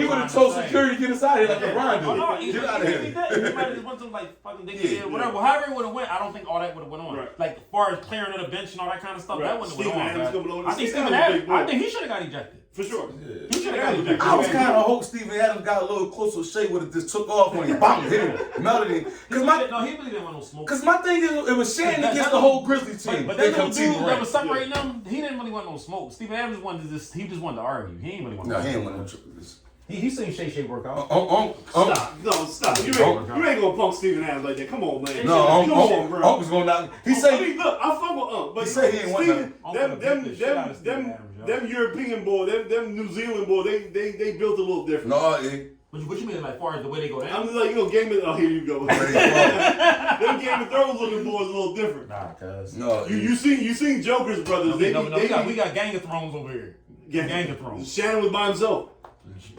would have told security to get inside here like LeBron did. Oh, no, he Get out of here. might have just went to like fucking dickhead, whatever. However it would have went, I don't think all that would have went on. Right. Like as far as clearing of the bench and all that kind of stuff, that wouldn't have went on. I think Stephen Stephen Adams, Adams, I think he should have got ejected. For sure. He should have got ejected. I was kind of hope Stephen Adams got a little closer. Shea would have just took off when he bombed him, melted him. No, he really didn't want no smoke. Because my thing is, it was Shane against the whole Grizzlies team. But that little dude that was separating them, he didn't really want no smoke. Stephen Adams wanted to he just wanted to argue. He ain't really want. No, he ain't want no. He seen Shay Shay work out. Stop. No, stop. You ain't gonna pump Stephen Adams like that. Come on, man. No, come on, bro. Unc was going down. He said, I mean, look, I fuck with Unc, but he said he ain't want them European boy, them New Zealand boy, they built a little different. No, What you mean, like, far as the way they go down? I'm just like, Game of oh, here you go. Them Game of Thrones looking boys a little different. Nah, cuz. no. You seen Joker's brothers? We got Gang of Thrones over here. Gang of Thrones. Shannon was by himself.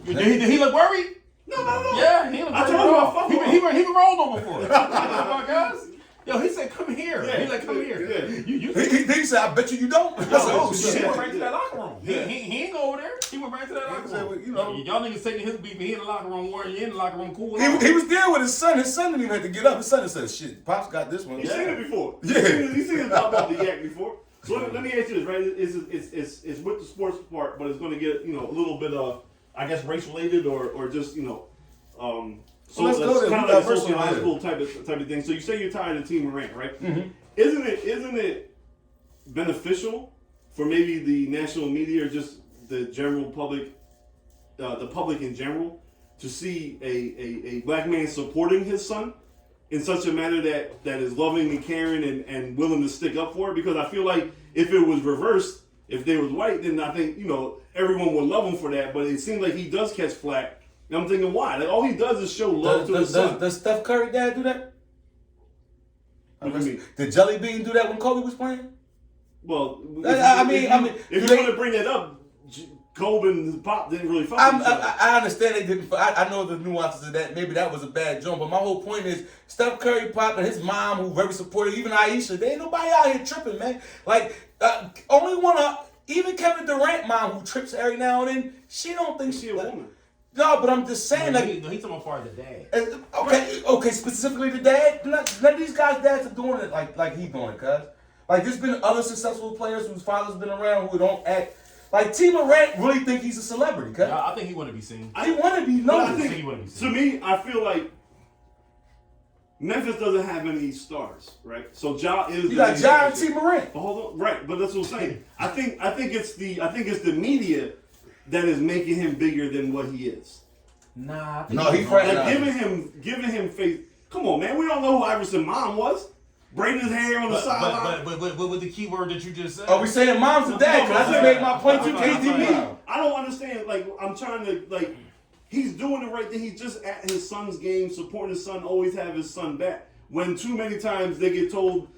Did he look worried? No. Yeah, he looked I worried. told you I fuck with him. He been rolled on before. My guys. Yo, he said, come here. Yeah, He like, come here. Yeah. He said, I bet you don't. I said, oh, He shit. went right to that locker room. Yeah. He ain't go over there. He went right to that locker room. You know. Y'all niggas taking his beef and he in the locker room wearing you in the locker room cool. He was there with his son. His son didn't even have to get up. His son said, shit, Pop's got this one. He's seen it before. Yeah. He's seen it top off the yak before. So let me ask you this, right? It's with the sports part, but it's going to get a little bit I guess race related or just so let's go there. kind of like a sociological type of thing. So you say you're tired of Team Morant, right? Mm-hmm. Isn't it beneficial for maybe the national media or just the general public, the public in general, to see a black man supporting his son in such a manner that is loving and caring and willing to stick up for it? Because I feel like if it was reversed, if they was white, then I think everyone would love him for that. But it seems like he does catch flack. And I'm thinking, why? Like all he does is show love to his son. Does Steph Curry dad do that? What do you mean? Did Jelly Bean do that when Kobe was playing? Well, if you want to bring that up, Kobe and Pop didn't really fuck each other. I understand they didn't. I know the nuances of that. Maybe that was a bad joke, but my whole point is Steph Curry, Pop, and his mom, who very supportive. Even Aisha, there ain't nobody out here tripping, man. Like only one. Even Kevin Durant, mom, who trips every now and then. She don't think She a woman. No, but I'm just saying, He's talking about far as the dad. Okay, specifically the dad. None of these guys' dads are doing it like he's doing it, cuz. Like, there's been other successful players whose fathers been around who don't act. Like, T. Morant really think he's a celebrity, cuz. I think he want to be seen. He want to be known. To me, I feel like Memphis doesn't have any stars, right? So Ja is. You got Ja and T. Morant. But hold on, right? But that's what I'm saying. I think it's the media that is making him bigger than what he is. Nah. No, he frightened. Like giving him faith. Come on, man. We don't know who Iverson's mom was. Braiding his hair on the sideline. But with the key word that you just said. Are we saying moms and dads? Because I just made my point to KDB. I don't understand. Like, I'm trying to, he's doing the right thing. He's just at his son's game, supporting his son, always have his son back. When too many times they get told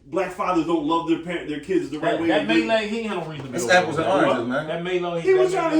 black fathers don't love their kids the right way. That Melee, he ain't no reason to be. It's apples and oranges, man. That Melee, he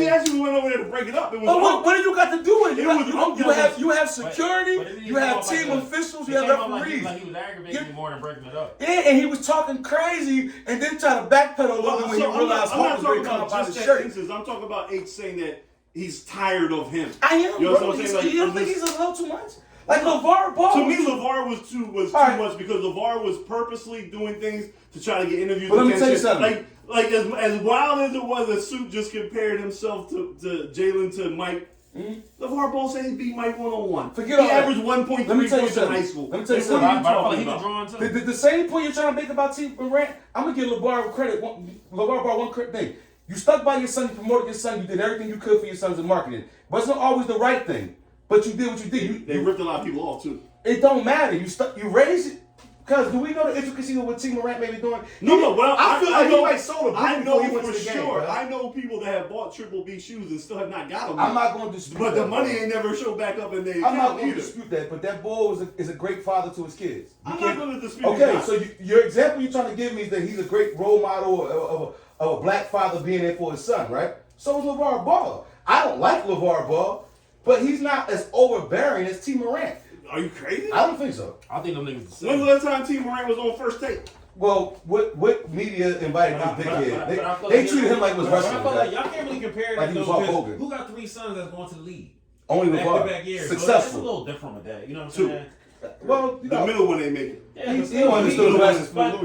actually went over there to break it up. It was what do you got to do with it? You have But security, you have team officials, you have referees. Like he was aggravating more than breaking it up. Yeah, and he was talking crazy and then try to backpedal a little bit when he realized Hope was going to come up out of his shirt. I'm talking about H saying that he's tired of him. I am, you know bro. what I'm saying? You don't think he's a little too much? Like LeVar Ball. To me, LeVar was too much because LeVar was purposely doing things to try to get interviews. But let me tell you something. Like as wild as it was, that Soup just compared himself to Jalen to Mike. Mm-hmm. LeVar Ball said he beat Mike 1-on-1. He averaged 1.3 points in high school. Let me tell you something. I The same point you're trying to make about T. Morant, I'm gonna give LeVar credit. LeVar Ball one thing. You stuck by your son, you promoted your son, you did everything you could for your sons in marketing. Wasn't always the right thing, but you did what you did. They ripped a lot of people off too. It don't matter. You raised it. Because do we know the intricacies of what T. Morant may be doing? No, but I feel like he might sold a I know before he went for to the game, sure. bro. I know people that have bought Triple B shoes and still have not got them. I'm not going to dispute But that, the money bro. ain't never showed back up in their I'm not account going to either. dispute that, but that boy is a great father to his kids. I'm not going to dispute Okay, that. so your example you're trying to give me is that he's a great role model of a black father being there for his son, right? So is LeVar Ball. I don't like LeVar Ball, but he's not as overbearing as T. Morant. Are you crazy? I don't think so. I think them niggas the same. When's the last time T. Morant was on First Take? Well, what media invited this dickhead? But I feel They like treated him like it was but wrestling. I feel like y'all can't really compare Like that he was though, Hulk because Hogan. who got 3 sons that's going to the league? Only Back-to-back LeVar. years. So it's a Successful. little different with that. You know what I'm True. saying? Well, you The know, middle one ain't making it. Yeah, he understood the best. but what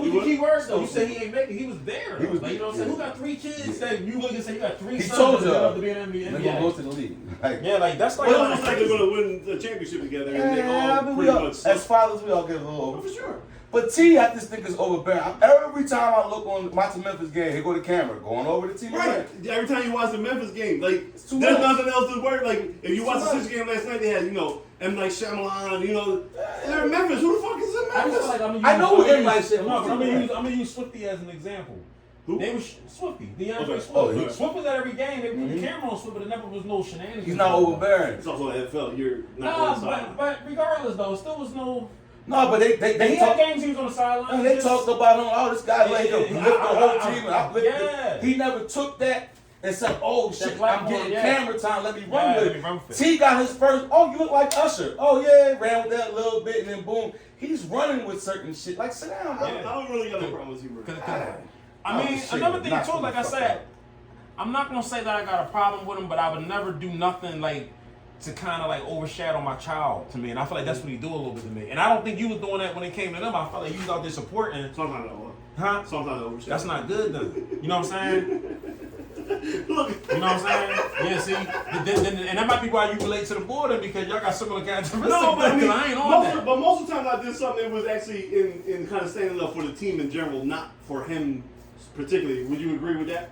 was the key word though? You said he ain't making it. He was there. He was- Like, you know what I'm saying? Who got 3 kids that you look and say you got 3 He sons told that y'all. deserve to be in the they're gonna go NBA? to the league. Like, Yeah, like that's like. Well, it looks like they're going to win the championship together. And they yeah, I all mean, we pretty all, much. as fathers, we all get a little over. For sure. But T, I just think is overbearing. Every time I look on my Memphis game, here go the camera going over the team. Right. Every time you watch the Memphis game, like too there's much. nothing else to worry. Like if you It's watch too the much. Sixers game last night, they had M. Night Shyamalan. They're in Memphis. Who the fuck is in I Memphis? feel like I know who M. Night Shyamalan No, but is. I'm gonna use Swifty as an example. Who? They was Swifty, DeAndre Okay. Swift. Oh, he- Swift was at every game. They put the camera on Swift, but there never was no shenanigans. He's not overbearing. It's also the NFL. You're not Nah, on the side. but regardless though, still was no. No, but they He had talk. games he was on the sideline. And they Just- talked about him. Oh, this guy like Yeah, lift the yeah, whole team and uplift yeah. it. He never took that and said, "Oh shit, I'm platform, getting yeah. camera time. Let me run Yeah, with let me run it." with it. T got his first. Oh, you look like Usher. Oh yeah, ran with that a little bit and then boom, he's running with certain shit. Like sit down, bro. I don't really got no problem with you, bro. I mean, shit, another thing knock too, him like the I fuck said, out. I'm not gonna say that I got a problem with him, but I would never do nothing like to kind of like overshadow my child to me, and I feel like that's what he do a little bit to me. And I don't think you was doing that when it came to them. I felt like you was out there supporting, Sometimes I huh? Sometimes I overshare. That's not good then. You know what I'm saying? Look. You know what I'm saying? Yeah, see, and that might be why you relate to the border because y'all got similar characteristics. No, but I mean, I ain't on that. but most of the time I did something that was actually in kind of standing up for the team in general, not for him particularly. Would you agree with that?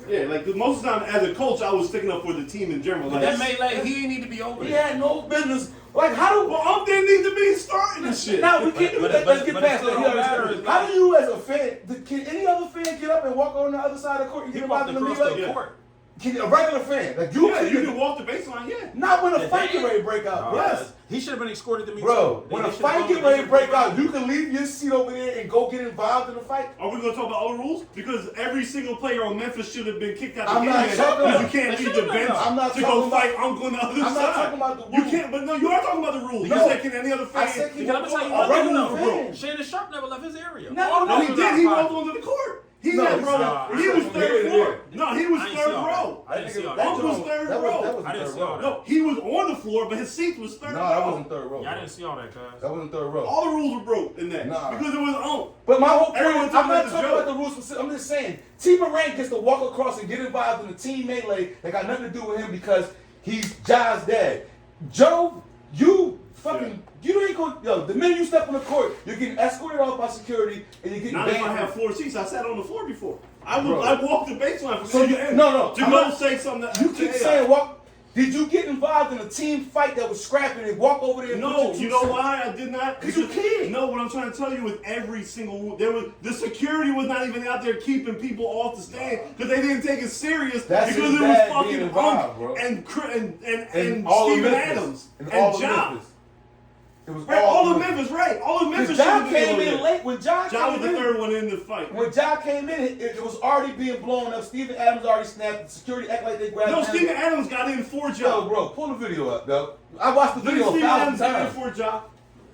Yeah, like 'cause most of the time as a coach, I was sticking up for the team in general. But Like, that made like he didn't need to be over He there. had no business. Like how do? well, didn't need to be starting this shit. Now we can't. But- Let's get but past it that. still He don't understands. matter. It's How like- do you, as a fan, can any other fan get up and walk on the other side of the court and He get walked involved in the across league? the court. Can a regular fan like you? Yeah, can you can walk the baseline. Yeah. Not when a Yeah, fight they- get ready to break out. Yes. He should have been escorted to me Bro, too. when They a should've fight gone- get they ready to should've break gone- out, you can leave your seat over there and go get involved in the fight. Are we gonna talk about all the rules? Because every single player on Memphis should have been kicked out the I'm game. not talking Because about- you can't They leave the should've bench been. I'm not to talking go about- fight Uncle on the other I'm side. not talking about the You rules. can't, but no, you are talking about the rules. You No. said can any other fan? I said, Because I'm gonna tell you a one regular thing fan. though. Shannon Sharp never left his area. No, All No, of he them did. was He outside. walked onto the court. He No, had he's bro. not. He was From third here to floor. there. No, he was I ain't third see all row. I didn't see all that. That was joint- third that was- row. that was I didn't third see all row. that. No, he was on the floor, but his seat was third No, row. that wasn't third row. Yeah, I didn't see all that, cuz. That wasn't third row. All the rules were broke in that Nah. because it was on. But my whole point Everyone is, took I'm it not as a talking joke. about the rules specific. I'm just saying, T. Morant gets to walk across and get involved in the team melee that got nothing to do with him because he's Ja's dad. Joe, you fucking, you ain't going, yo, the minute you step on the court, you're getting escorted off by security and you're getting Not if I banned. have floor seats. I sat on the floor before. Bro. I walked the baseline from So end you- to end. no, To I'm go not- say something. You keep saying walk. Did you get involved in a team fight that was scrapping and walk over there? And No, put your you two know cents? why I did not? 'Cause you can't. No, what I'm trying to tell you is every single rule. There was the security was not even out there keeping people off the stand because they didn't take it serious That's because his it was dad fucking being involved, Punk bro. and all of Steven Memphis. Adams And and all of Ja. Memphis. It was Right, all of Memphis, right? All of Memphis. Because Ja should've been came over in there. late. When Ja Ja came was the in, third one in the fight. when Ja came in, it was already being blown up. Steven Adams already snapped. The security act like they grabbed No, him. Steven Adams got in for Yo, Ja. bro, pull the video up, yo. I watched the Didn't video Steven 1,000 Adams get in times. for Ja?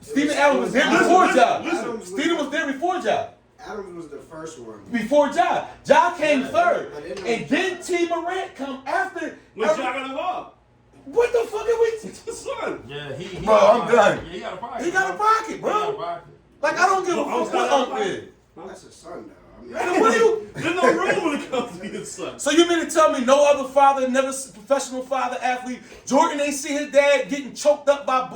Steven Adams was there Listen, before listen, Ja. listen. Steven was there before Ja. Adams was the first one. Before Ja. Ja came third. I didn't know. And then T. Morant come after. When Ja got involved. What the fuck are we? Son. Yeah, he Bro, I'm done. Yeah, he got a pocket. He got a pocket, He got a bro. pocket. Like, I don't give a Well, fuck what I'm Unc is. That's a son, though. Man, what are you? There's no rule when it comes to his son. So you mean to tell me no other father, never professional father athlete, Jordan ain't see his dad getting choked up by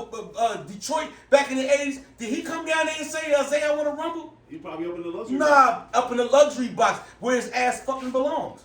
Detroit back in the 80s? Did he come down there and say, Isaiah, I want to rumble? He probably opened the luxury. Nah, up in the luxury box where his ass fucking belongs.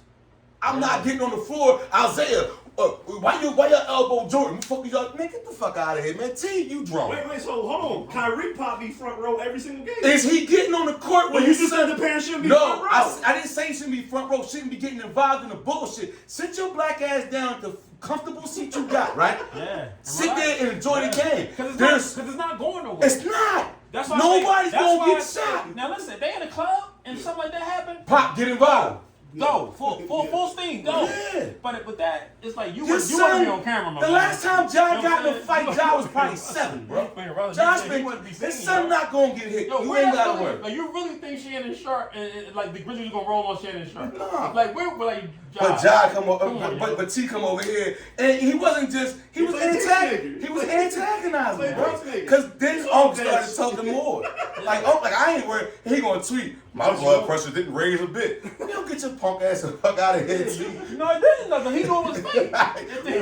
I'm not getting on the floor. Isaiah, why your elbow Jordan? Fuck y'all, man, get the fuck out of here, man. T, you drunk. Wait, so hold on. Kyrie Pop be front row every single game. Is he getting on the court when you just said the parents shouldn't be front row? I didn't say he shouldn't be front row. Shouldn't be getting involved in the bullshit. Sit your black ass down at the comfortable seat you got, right? Yeah. Sit there and enjoy the game. Because it's not going nowhere. It's not. That's why Nobody's gonna get say, shot. Now listen, they in the club and something like that happen. Pop, get involved. Go full steam, go. Yeah. But that it's like you Your want to son- be on camera. The last time Ja got in a fight, Ja was probably 7, bro. Josh been, his son not gonna get hit. Yo, You ain't gotta worry. Like, you really think Shannon Sharp and like the Grizzlies gonna roll on Shannon Sharp? Nah. Like we're like Ja. But Ja come over, but T come over here, and he wasn't just he was antagonizing, bro. Because then Unc started talking more. Like I ain't worried. He gonna tweet. My blood pressure didn't raise a bit. You don't get your punk ass the fuck out of here, T. No, it didn't nothing. He doing his thing.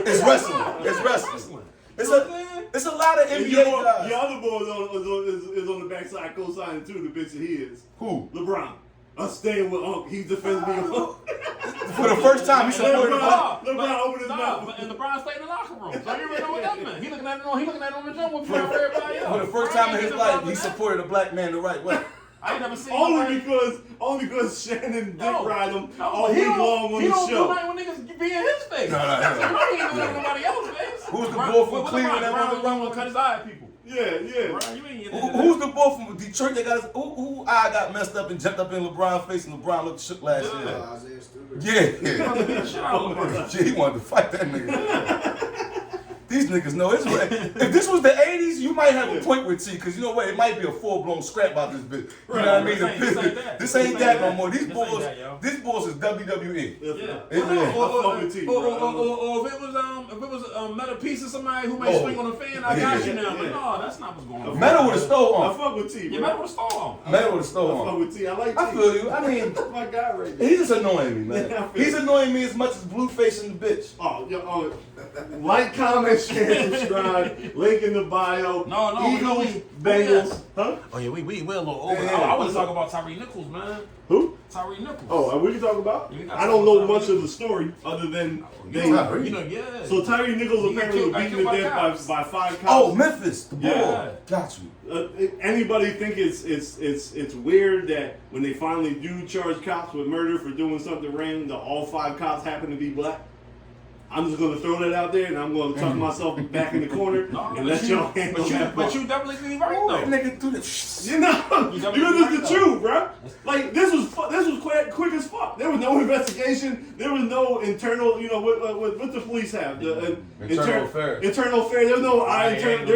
It's wrestling. It's wrestling. It's a lot of NBA guys. Your other boy is on the backside co-signing too. The bitch that he is. Who? LeBron. I'm staying with Unc. He's defending me. For the first time, he supported LeBron opened his mouth. And LeBron stayed in the locker room. So you already know what that meant. He looking at it on the jump with everybody else. For the first time in his life, he supported a black man the right way. I ain't never seen only because Shannon dick ride him all week long on the show. He don't do nothing when niggas be in his face. No. He ain't doing nobody else's face. Who's the boy from Cleveland that Brown won will cut his eye at people. Yeah. Who's the boy from Detroit that got who eye got messed up and jumped up in LeBron's face and LeBron looked shook last year? Isaiah Stewart. Yeah, he wanted to fight that nigga. These niggas know it's right. If this was the 80s, you might have a point with T, because you know what? It might be a full-blown scrap about this bitch. You know what I mean? This ain't that no more. These bulls is WWE. Yeah. Or if it was Metal Piece of somebody who may swing on the fan, I got you now. But no, that's not what's going on. Metal with a stole I on. fuck with T. Yeah, Metal with a stole on. Metal with a stole I fuck on. with T. I like T. I feel you. I mean, My guy right there. he's just annoying me, man. He's annoying me as much as Blueface and the bitch. Like, comment, share, subscribe. Link in the bio. No, Eagles, Bengals. Huh? Oh yeah, we a little over. Yeah. I want to talk about Tyree Nichols, man. Who? Tyree Nichols. Oh, we can talk about? Yeah, I don't know much of the story other than they. Yeah. So Tyree Nichols He apparently got was killed beaten to by death by 5 cops. Oh, Memphis, the ball. Yeah. Got you. Anybody think it's weird that when they finally do charge cops with murder for doing something random, that all 5 cops happen to be black? I'm just gonna throw that out there, and I'm gonna tuck myself back in the corner and let y'all handle that. But you definitely be right though. That nigga do this. You know, because it's the truth, bro. Like this was quick as fuck. There was no investigation. There was no internal. You know what the police have? The Internal affairs. Internal affairs. There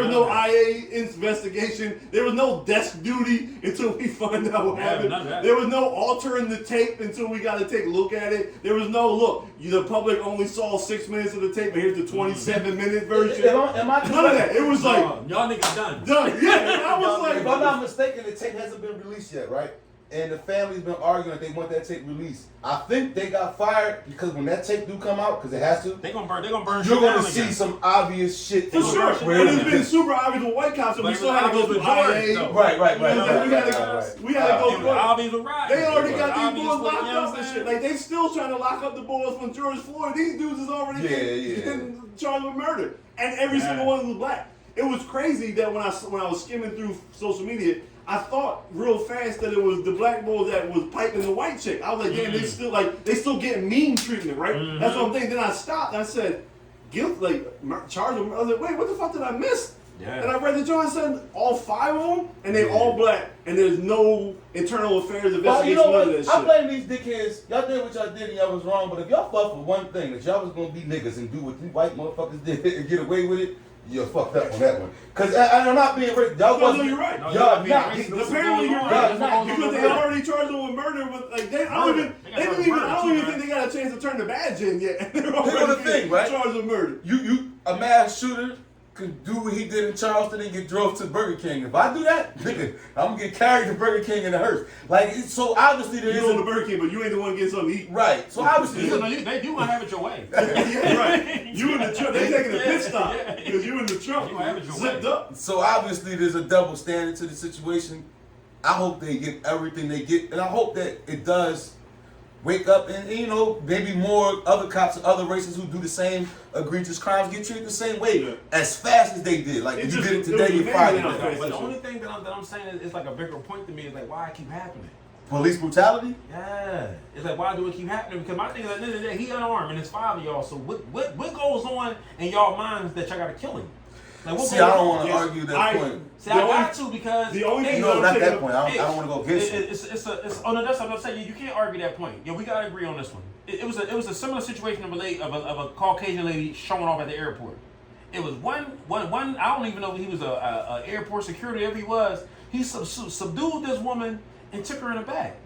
was no IA investigation. There was no desk duty until we find out what happened. There was no altering the tape until we got to take a look at it. There was no look. The public only saw 6 minutes of the tape, but here's the 27-minute version. Am I None of that. It was like y'all niggas done. Yeah, and I was like, if I'm not mistaken, the tape hasn't been released yet, right? And the family's been arguing that they want that tape released. I think they got fired because when that tape do come out, because it has to, They gonna burn. you're gonna see some obvious shit. for sure. And it's been super obvious with white cops, and we still had to go through IA. Right. We had to go through. Obvious was right. They already got these boys locked up and shit. Like they still trying to lock up the boys from George Floyd. These dudes is already getting charged with murder, and every single one was black. It was crazy that when I was skimming through social media, I thought real fast that it was the black boy that was piping the white chick. I was like, damn, they still getting mean treatment, right? Mm-hmm. That's what I'm thinking. Then I stopped and I said, guilt, charge them. I was like, wait, what the fuck did I miss? Yeah. And I read the joint and said all 5 of them, and they all black, and there's no internal affairs investigation. Well, you know none of that I shit. blame these dickheads. Y'all did what y'all did and y'all was wrong, but if y'all fuck for one thing, that y'all was gonna be niggas and do what these white motherfuckers did and get away with it, you're fucked up on that one. Cause I'm not being racist. Y'all No, you're right. Y'all not. Apparently you're right. Because they already charged them with murder. With I don't even think they got a chance to turn the badge in yet. They're already charged with murder. You a mass shooter could do what he did in Charleston and get drove to Burger King. If I do that, nigga, I'm gonna get carried to Burger King in a hearse. So obviously there is. You go to Burger King, but you ain't the one getting something to eat. Right. So obviously you gonna have it your way. Yeah, right. You in the truck. They taking a pit stop because you in the truck. You have it your zipped way. up. So obviously there's a double standard to the situation. I hope they get everything they get, and I hope that it does wake up and you know maybe more other cops and other races who do the same egregious crimes get treated the same way as fast as they did. Like you did it today, you fired it. But the only thing that I'm saying is like a bigger point to me is like why it keep happening. Police brutality? Yeah. It's like, why do it keep happening? Because my thing is, at the end of the day, he unarmed and his father, y'all. So what goes on in y'all minds that y'all got to kill him? Like, what see, I don't want to argue that point. See, I got to because... The only thing no, not that point. I don't want to go against you. Oh, no, that's what I'm saying. You can't argue that point. Yeah, we got to agree on this one. It was a similar situation of a Caucasian lady showing off at the airport. It was one. I don't even know if he was a airport security, if he was. He subdued this woman and took her in the back.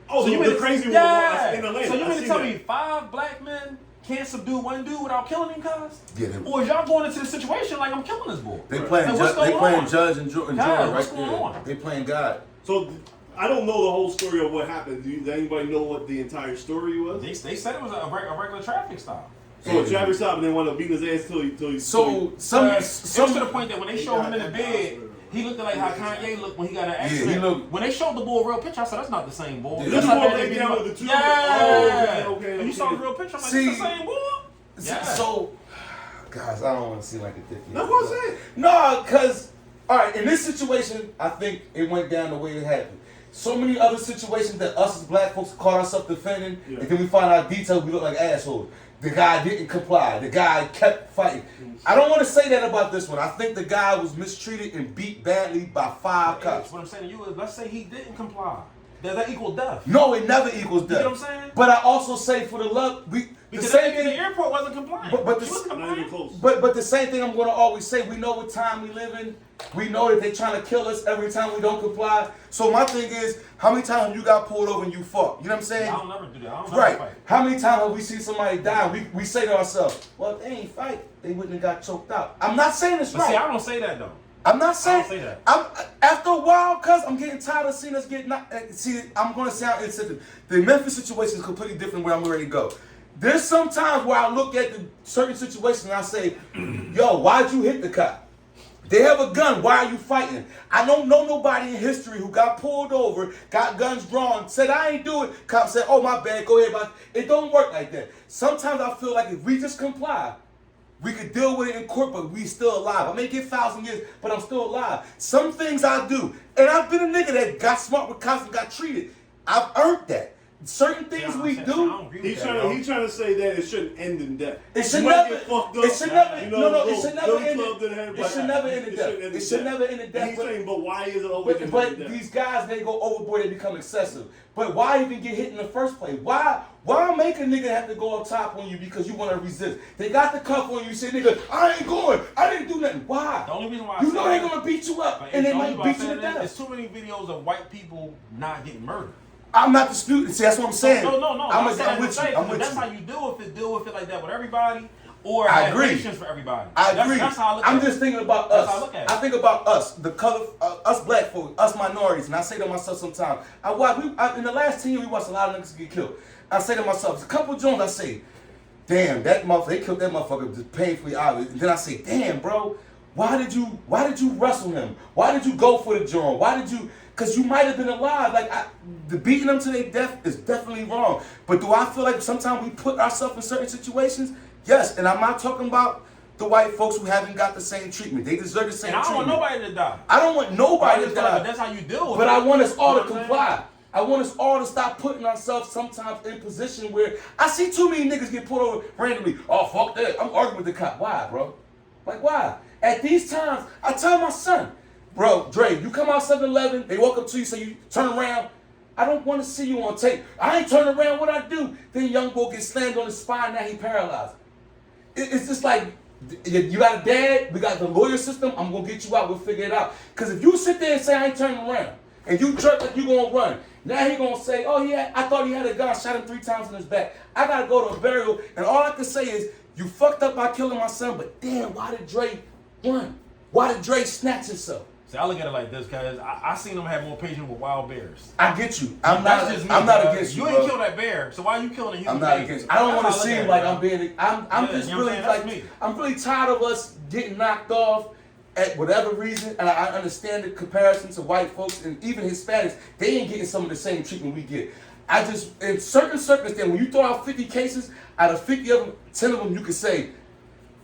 Oh, so you mean the crazy one in Atlanta? So you mean to tell me 5 black men can't subdue one dude without killing him, cuz? Yeah, or is y'all going into the situation like I'm killing this boy? They playing judge and jury right there. They playing God. So I don't know the whole story of what happened. Does anybody know what the entire story was? They said it was a regular traffic stop. So a traffic stop and they want to beat his ass till he some to the point that when they showed him in the bed, he looked like how Kanye looked when he got an accident. Yeah, when they showed the boy a real picture, I said that's not the same boy. This boy laid down with the two. Yeah. Okay. And you saw the real picture, I'm like, it's the same boy. Yeah. So, guys, I don't want to seem like a dick. That's what I'm saying. No, because all right, in this situation, I think it went down the way it happened. So many other situations that us as black folks caught ourselves defending, and then we find out details, we look like assholes. The guy didn't comply. The guy kept fighting. I don't want to say that about this one. I think the guy was mistreated and beat badly by 5 cops. What I'm saying to you is, let's say he didn't comply. Does that equal death? No, it never equals death. You know what I'm saying? But I also say for the love, because the same thing, the airport wasn't complying. But the same thing I'm going to always say, we know what time we live in. We know that they're trying to kill us every time we don't comply. So my thing is, how many times have you got pulled over and you fought? You know what I'm saying? I don't never do that. I don't right. Fight. How many times have we seen somebody die? We say to ourselves, well, if they ain't fight, they wouldn't have got choked out. I'm not saying it's right. See, I don't say that though. I'm not saying. I don't say that. After a while, cuz I'm getting tired of seeing us get knocked. See, I'm going to sound insensitive. The Memphis situation is completely different where I'm ready to go. There's some times where I look at the certain situations and I say, yo, why'd you hit the cop? They have a gun. Why are you fighting? I don't know nobody in history who got pulled over, got guns drawn, said, I ain't do it. Cop said, oh, my bad, go ahead. It don't work like that. Sometimes I feel like if we just comply, we could deal with it in court, but we still alive. I may get 1,000 years, but I'm still alive. Some things I do. And I've been a nigga that got smart with cops and got treated. I've earned that. Certain things we do. He's trying to say that it shouldn't end in death. It should never. It should never. It should never end. It should never end in death. It should never end in death. He's saying, but why is it always ending in death? But these guys, they go overboard. They become excessive. But why even get hit in the first place? Why make a nigga have to go up top on you because you want to resist? They got the cuff on you. You say, nigga, I ain't going. I didn't do nothing. Why? The only reason why you know they're gonna beat you up, and they might beat you to death. There's too many videos of white people not getting murdered. I'm not disputing. See, that's what I'm saying. No. I'm with you. That's how you deal with it. Deal with it like that with everybody, or I have agree. patience for everybody. I agree. That's how I look at it. I'm just thinking about us. I think about us, the color, us black folk, us minorities, and I say to myself sometimes, in the last 10 years, we watched a lot of niggas get killed. I say to myself, a couple of Jones, I say, damn, that motherfucker, they killed that motherfucker just painfully obvious. And then I say, damn, bro, why did you wrestle him? Why did you go for the Jones? Why did you? Because you might have been alive. Like, the beating them to their death is definitely wrong. But do I feel like sometimes we put ourselves in certain situations? Yes. And I'm not talking about the white folks who haven't got the same treatment. They deserve the same treatment. I don't want nobody to die. I don't want nobody to die. But that's how you deal with it. But I want us all to comply. I want us all to stop putting ourselves sometimes in a position where I see too many niggas get pulled over randomly. Oh, fuck that. I'm arguing with the cop. Why, bro? Like, why? At these times, I tell my son, bro, Dre, you come out 7-Eleven, they walk up to you, say you turn around. I don't want to see you on tape. I ain't turning around, what I do? Then young boy gets slammed on his spine, now he paralyzed. It's just like, you got a dad, we got the lawyer system, I'm going to get you out, we'll figure it out. Because if you sit there and say, I ain't turning around, and you jerk like you going to run, now he going to say, oh, yeah, I thought he had a gun, shot him 3 times in his back. I got to go to a burial, and all I can say is, you fucked up by killing my son, but damn, why did Dre run? Why did Dre snatch himself? See, I look at it like this, because I seen them have more patience with wild bears. I get you. I'm not against you. You ain't kill that bear, so why are you killing a human I'm not against you. I don't want to seem like I'm being. I'm just really like I'm really tired of us getting knocked off at whatever reason, and I understand the comparison to white folks and even Hispanics. They ain't getting some of the same treatment we get. I just, in certain circumstances, when you throw out 50 cases, out of 50 of them, 10 of them you could say,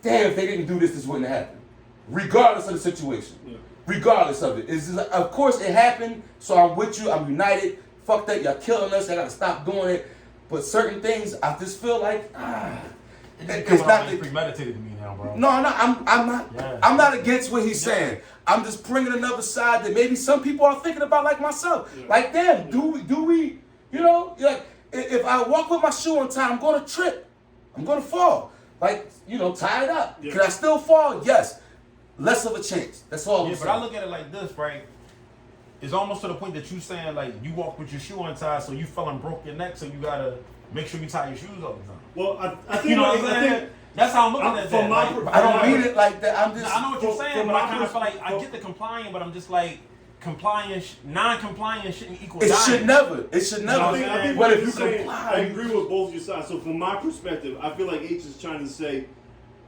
damn, if they didn't do this, this wouldn't happen. Regardless of the situation. Yeah. Regardless of it. It's just, of course it happened, so I'm with you, I'm united. Fuck that, y'all killing us, I gotta stop doing it. But certain things, I just feel like, it's not premeditated to me now, bro. No, I'm not. Yeah. I'm not against what he's saying. I'm just bringing another side that maybe some people are thinking about, like myself. Yeah. Like, damn, do we, you know, like if I walk with my shoe on time, I'm gonna trip, I'm gonna fall. Like, you know, tie it up. Yeah. Can I still fall? Yes. Less of a chance. That's all. Yeah, but I look at it like this, right? It's almost to the point that you saying like you walk with your shoe untied, so you fell and broke your neck, so you gotta make sure you tie your shoes all the time. Well, I think you know what I'm saying. That's how I'm looking at that. I don't mean it like that. I'm just. I know what you're saying, but I kind of feel like I get the complying, but I'm just like non-compliant shouldn't equal. It dying. should never. It should never. I think but if you comply, I agree with both your sides. So from my perspective, I feel like H is trying to say,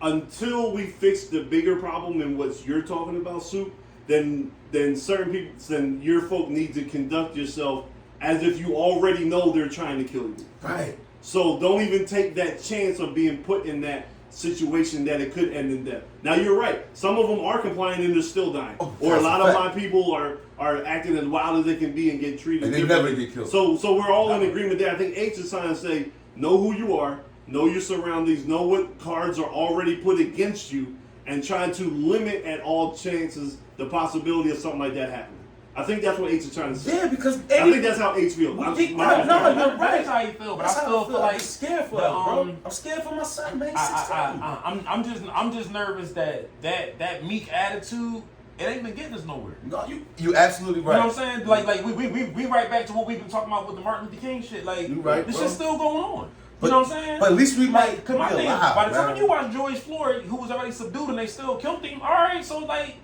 until we fix the bigger problem in what you're talking about, Soup, then certain people, then your folk need to conduct yourself as if you already know they're trying to kill you. Right. So don't even take that chance of being put in that situation that it could end in death. Now you're right. Some of them are compliant and they're still dying. Or a lot of my people are acting as wild as they can be and get treated. And they never get killed. So we're all in agreement there. I think H is trying to say, know who you are, know your surroundings, know what cards are already put against you, and trying to limit at all chances the possibility of something like that happening. I think that's what H is trying to say. Yeah, because I think that's how H feels. No, you're right. That's how you feel, but That's I still feel like I'm scared for him, bro. I'm scared for my son, man. I'm just nervous that meek attitude. It ain't been getting us nowhere. No, you absolutely right. You know what I'm saying? Like we right back to what we've been talking about with the Martin Luther King shit. Like right, this shit's still going on. But, you know what I'm saying? But at least we might come my thing, alive, by the time man. you watch George Floyd, who was already subdued and they still killed him, all right, so like,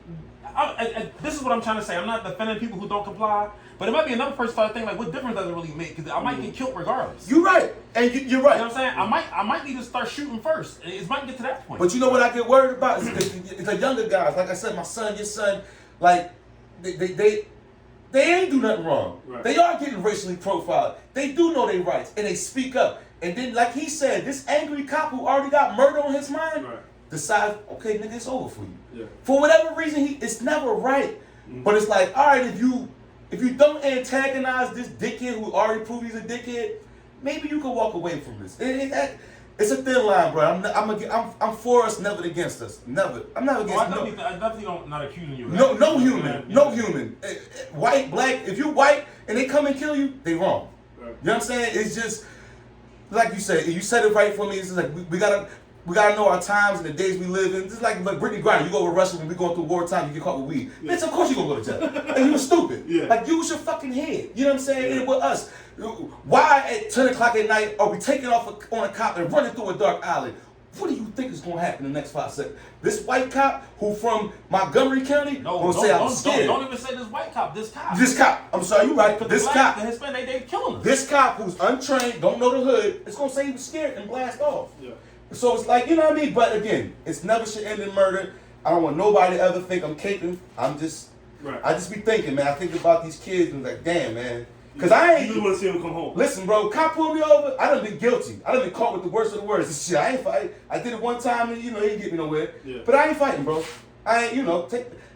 this is what I'm trying to say. I'm not defending people who don't comply, but it might be another person start thinking like, what difference does it really make? Because I might get killed regardless. You're right, and you're right. You know what I'm saying? I might need to start shooting first. It might get to that point. But you know what I get worried about? It's the younger guys. Like I said, my son, your son, like, they ain't do nothing wrong. Right. They are getting racially profiled. They do know their rights, and they speak up. And then, like he said, this angry cop who already got murder on his mind decides, okay, nigga, it's over for you. Yeah. For whatever reason, it's never right. Mm-hmm. But it's like, all right, if you don't antagonize this dickhead who already proved he's a dickhead, maybe you can walk away from this. It's a thin line, bro. I'm for us, never against us. Never. I'm not against. I definitely don't not accusing you. No human. White, black. If you white and they come and kill you, they wrong. Right. You know what I'm saying? It's just like you said. You said it right for me. It's just like we gotta know our times and the days we live in. Just like Brittany Griner, you go over Russia when we going through wartime, you get caught with weed. Yeah. Bitch, of course you gonna go to jail. And you were stupid. Yeah. Like, use your fucking head. You know what I'm saying? And with us, why at 10 o'clock at night are we taking off on a cop and running through a dark alley? What do you think is gonna happen in the next 5 seconds? This white cop who from Montgomery County gonna say I'm scared. Don't even say this white cop. This cop. This cop. I'm sorry, you're right. This cop. The Hispanic, they killing us. This cop who's untrained, don't know the hood, is gonna say he was scared and blast off. Yeah. So it's like, you know what I mean? But again, it's never should end in murder. I don't want nobody to ever think I'm caping. I just be thinking, man. I think about these kids and like, damn, man. Cause I ain't. You just want to see them come home. Listen, bro. Cop pulled me over. I done been guilty. I done been caught with the worst of the worst. This shit. I ain't fight. I did it one time and he didn't get me nowhere. Yeah. But I ain't fighting, bro. I ain't,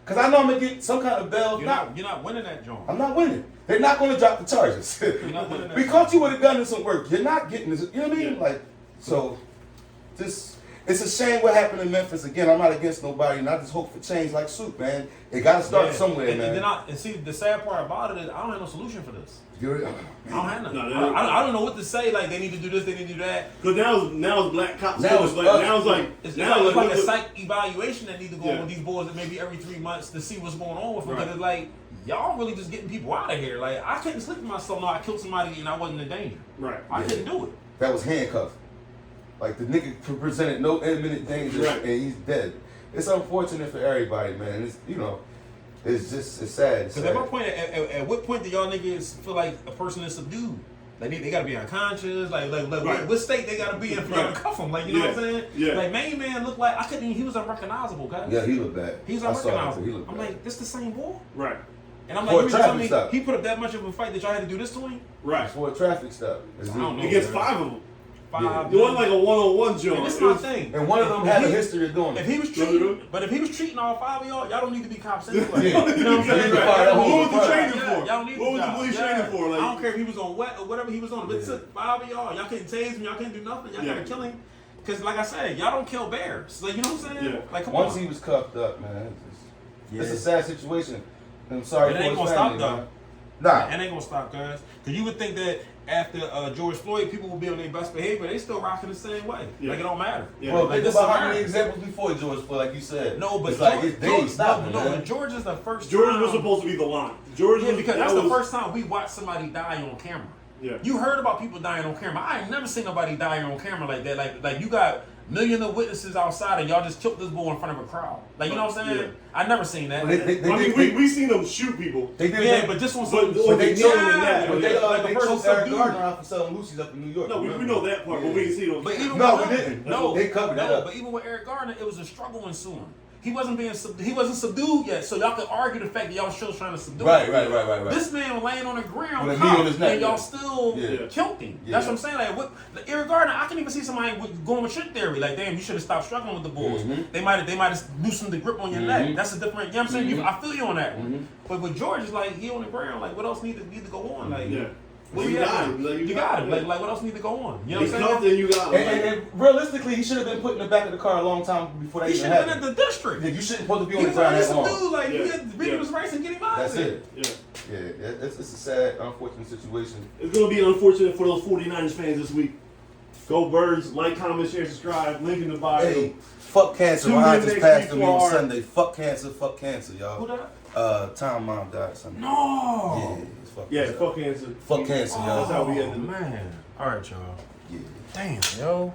cause I know I'm gonna get some kind of bail. You're not winning that joint. I'm not winning. They're not gonna drop the charges. You're not winning that. We caught you with a gun and some work. You're not getting this. You know what I mean? Yeah. Like, so, it's a shame what happened in Memphis. Again, I'm not against nobody, and I just hope for change like Soup, man. It got to start somewhere, man. And see, the sad part about it is I don't have no solution for this. I don't have none. I don't know what to say. Like, they need to do this, they need to do that. Because now it's black cops. It's like a psych evaluation that need to go on with these boys maybe every 3 months to see what's going on with them. Because it's like, y'all really just getting people out of here. Like, I couldn't sleep with myself. No, I killed somebody and I wasn't in danger. Right. I couldn't do it. That was handcuffed. Like, the nigga presented no imminent danger and he's dead. It's unfortunate for everybody, man. It's sad. Because at what point do y'all niggas feel like a person is subdued? Like, they gotta be unconscious. Like what state they gotta be in for y'all to cuff them? Like, you know what I'm saying? Yeah. Like, Main Man looked like he was unrecognizable, guys. Yeah, he looked bad. He's unrecognizable. I'm like, this the same boy? Right. And I'm For a like, you telling me traffic stop. he put up that much of a fight that y'all had to do this to him? Right. For a traffic stop. I don't know. Against 5 of them. 5. It wasn't like a one-on-one joint. And this is my thing. And one of them had a history of doing If it. he was treating, but if he was treating all 5 of y'all don't need to be cops anyway. Yeah. You know what I'm saying? What was the training Yeah, for? y'all need What was the police training for? Like, I don't care if he was on wet or whatever he was on. But it took 5 of y'all. Y'all couldn't tase him. Y'all couldn't do nothing. Y'all gotta kill him. Because, like I said, y'all don't kill bears. Like, you know what I'm saying? Yeah. Like, come Once on. he was cuffed up, man, it's a sad situation. I'm sorry It for ain't his gonna family, stop, man. Nah. It ain't gonna stop, guys. Because you would think that after George Floyd, people will be on their best behavior. They still rocking the same way. Yeah. Like, it don't matter. Yeah. Bro, Like, think this about is how many America. examples before George Floyd, like you said. No, but it's like his day George, stopping, no, man. but George is the first George time. was supposed to be the line. George Yeah, was, because that that's was, the first time we watched somebody die on camera. Yeah. You heard about people dying on camera. I ain't never seen nobody die on camera like that. Like you got millions of witnesses outside and y'all just killed this bull in front of a crowd. Like, you know what I'm saying? Yeah. I never seen that. We seen them shoot people. They did Yeah, that. but this one's But they killed choked him in that. But Yeah. they person choked Eric subdued. Gardner out for selling Lucy's up in New York. No, we know that part, but we didn't see them. But even No, with we him- didn't. No, They covered that no, up. but even with Eric Gardner, it was a struggle ensuing. He wasn't he wasn't subdued yet, so y'all could argue the fact that y'all still trying to subdue him. Right. This man laying on the ground, With a knee on his neck, and y'all yeah. still Yeah. killed him. Yeah. That's what I'm saying. Like, Eric Gardner, I can even see somebody going with your theory. Like, damn, you should have stopped struggling with the Bulls. Mm-hmm. They might have loosened the grip on your neck. That's a different. You know what I'm saying? I feel you on that one. Mm-hmm. But with George, it's like he on the ground. Like, what else need to go on? Like, Yeah. where You you got at? him. Like, You got him. Like, what else need to go on? You know He's what I'm saying? nothing you got him. And realistically, he should have been put in the back of the car a long time before that He even should have been happened. at the district. Yeah, you shouldn't supposed to be He on the was ground already that long. subdued. Like, Yeah. he had to read his rights and get him out That's of there. it. Yeah. Yeah, it's a sad, unfortunate situation. It's going to be unfortunate for those 49ers fans this week. Go Birds. Like, comment, share, subscribe. Link in the bio. Hey, fuck cancer. Tune Ryan in just next passed week to me on for our- Sunday. Fuck cancer, y'all. Who that? Tom mom died Sunday. No. Yeah, it's fuck Yeah, cancer. fuck cancer. Fuck cancer, y'all. That's how we Oh, ended it. man. All right, y'all. Yeah. Damn, yo.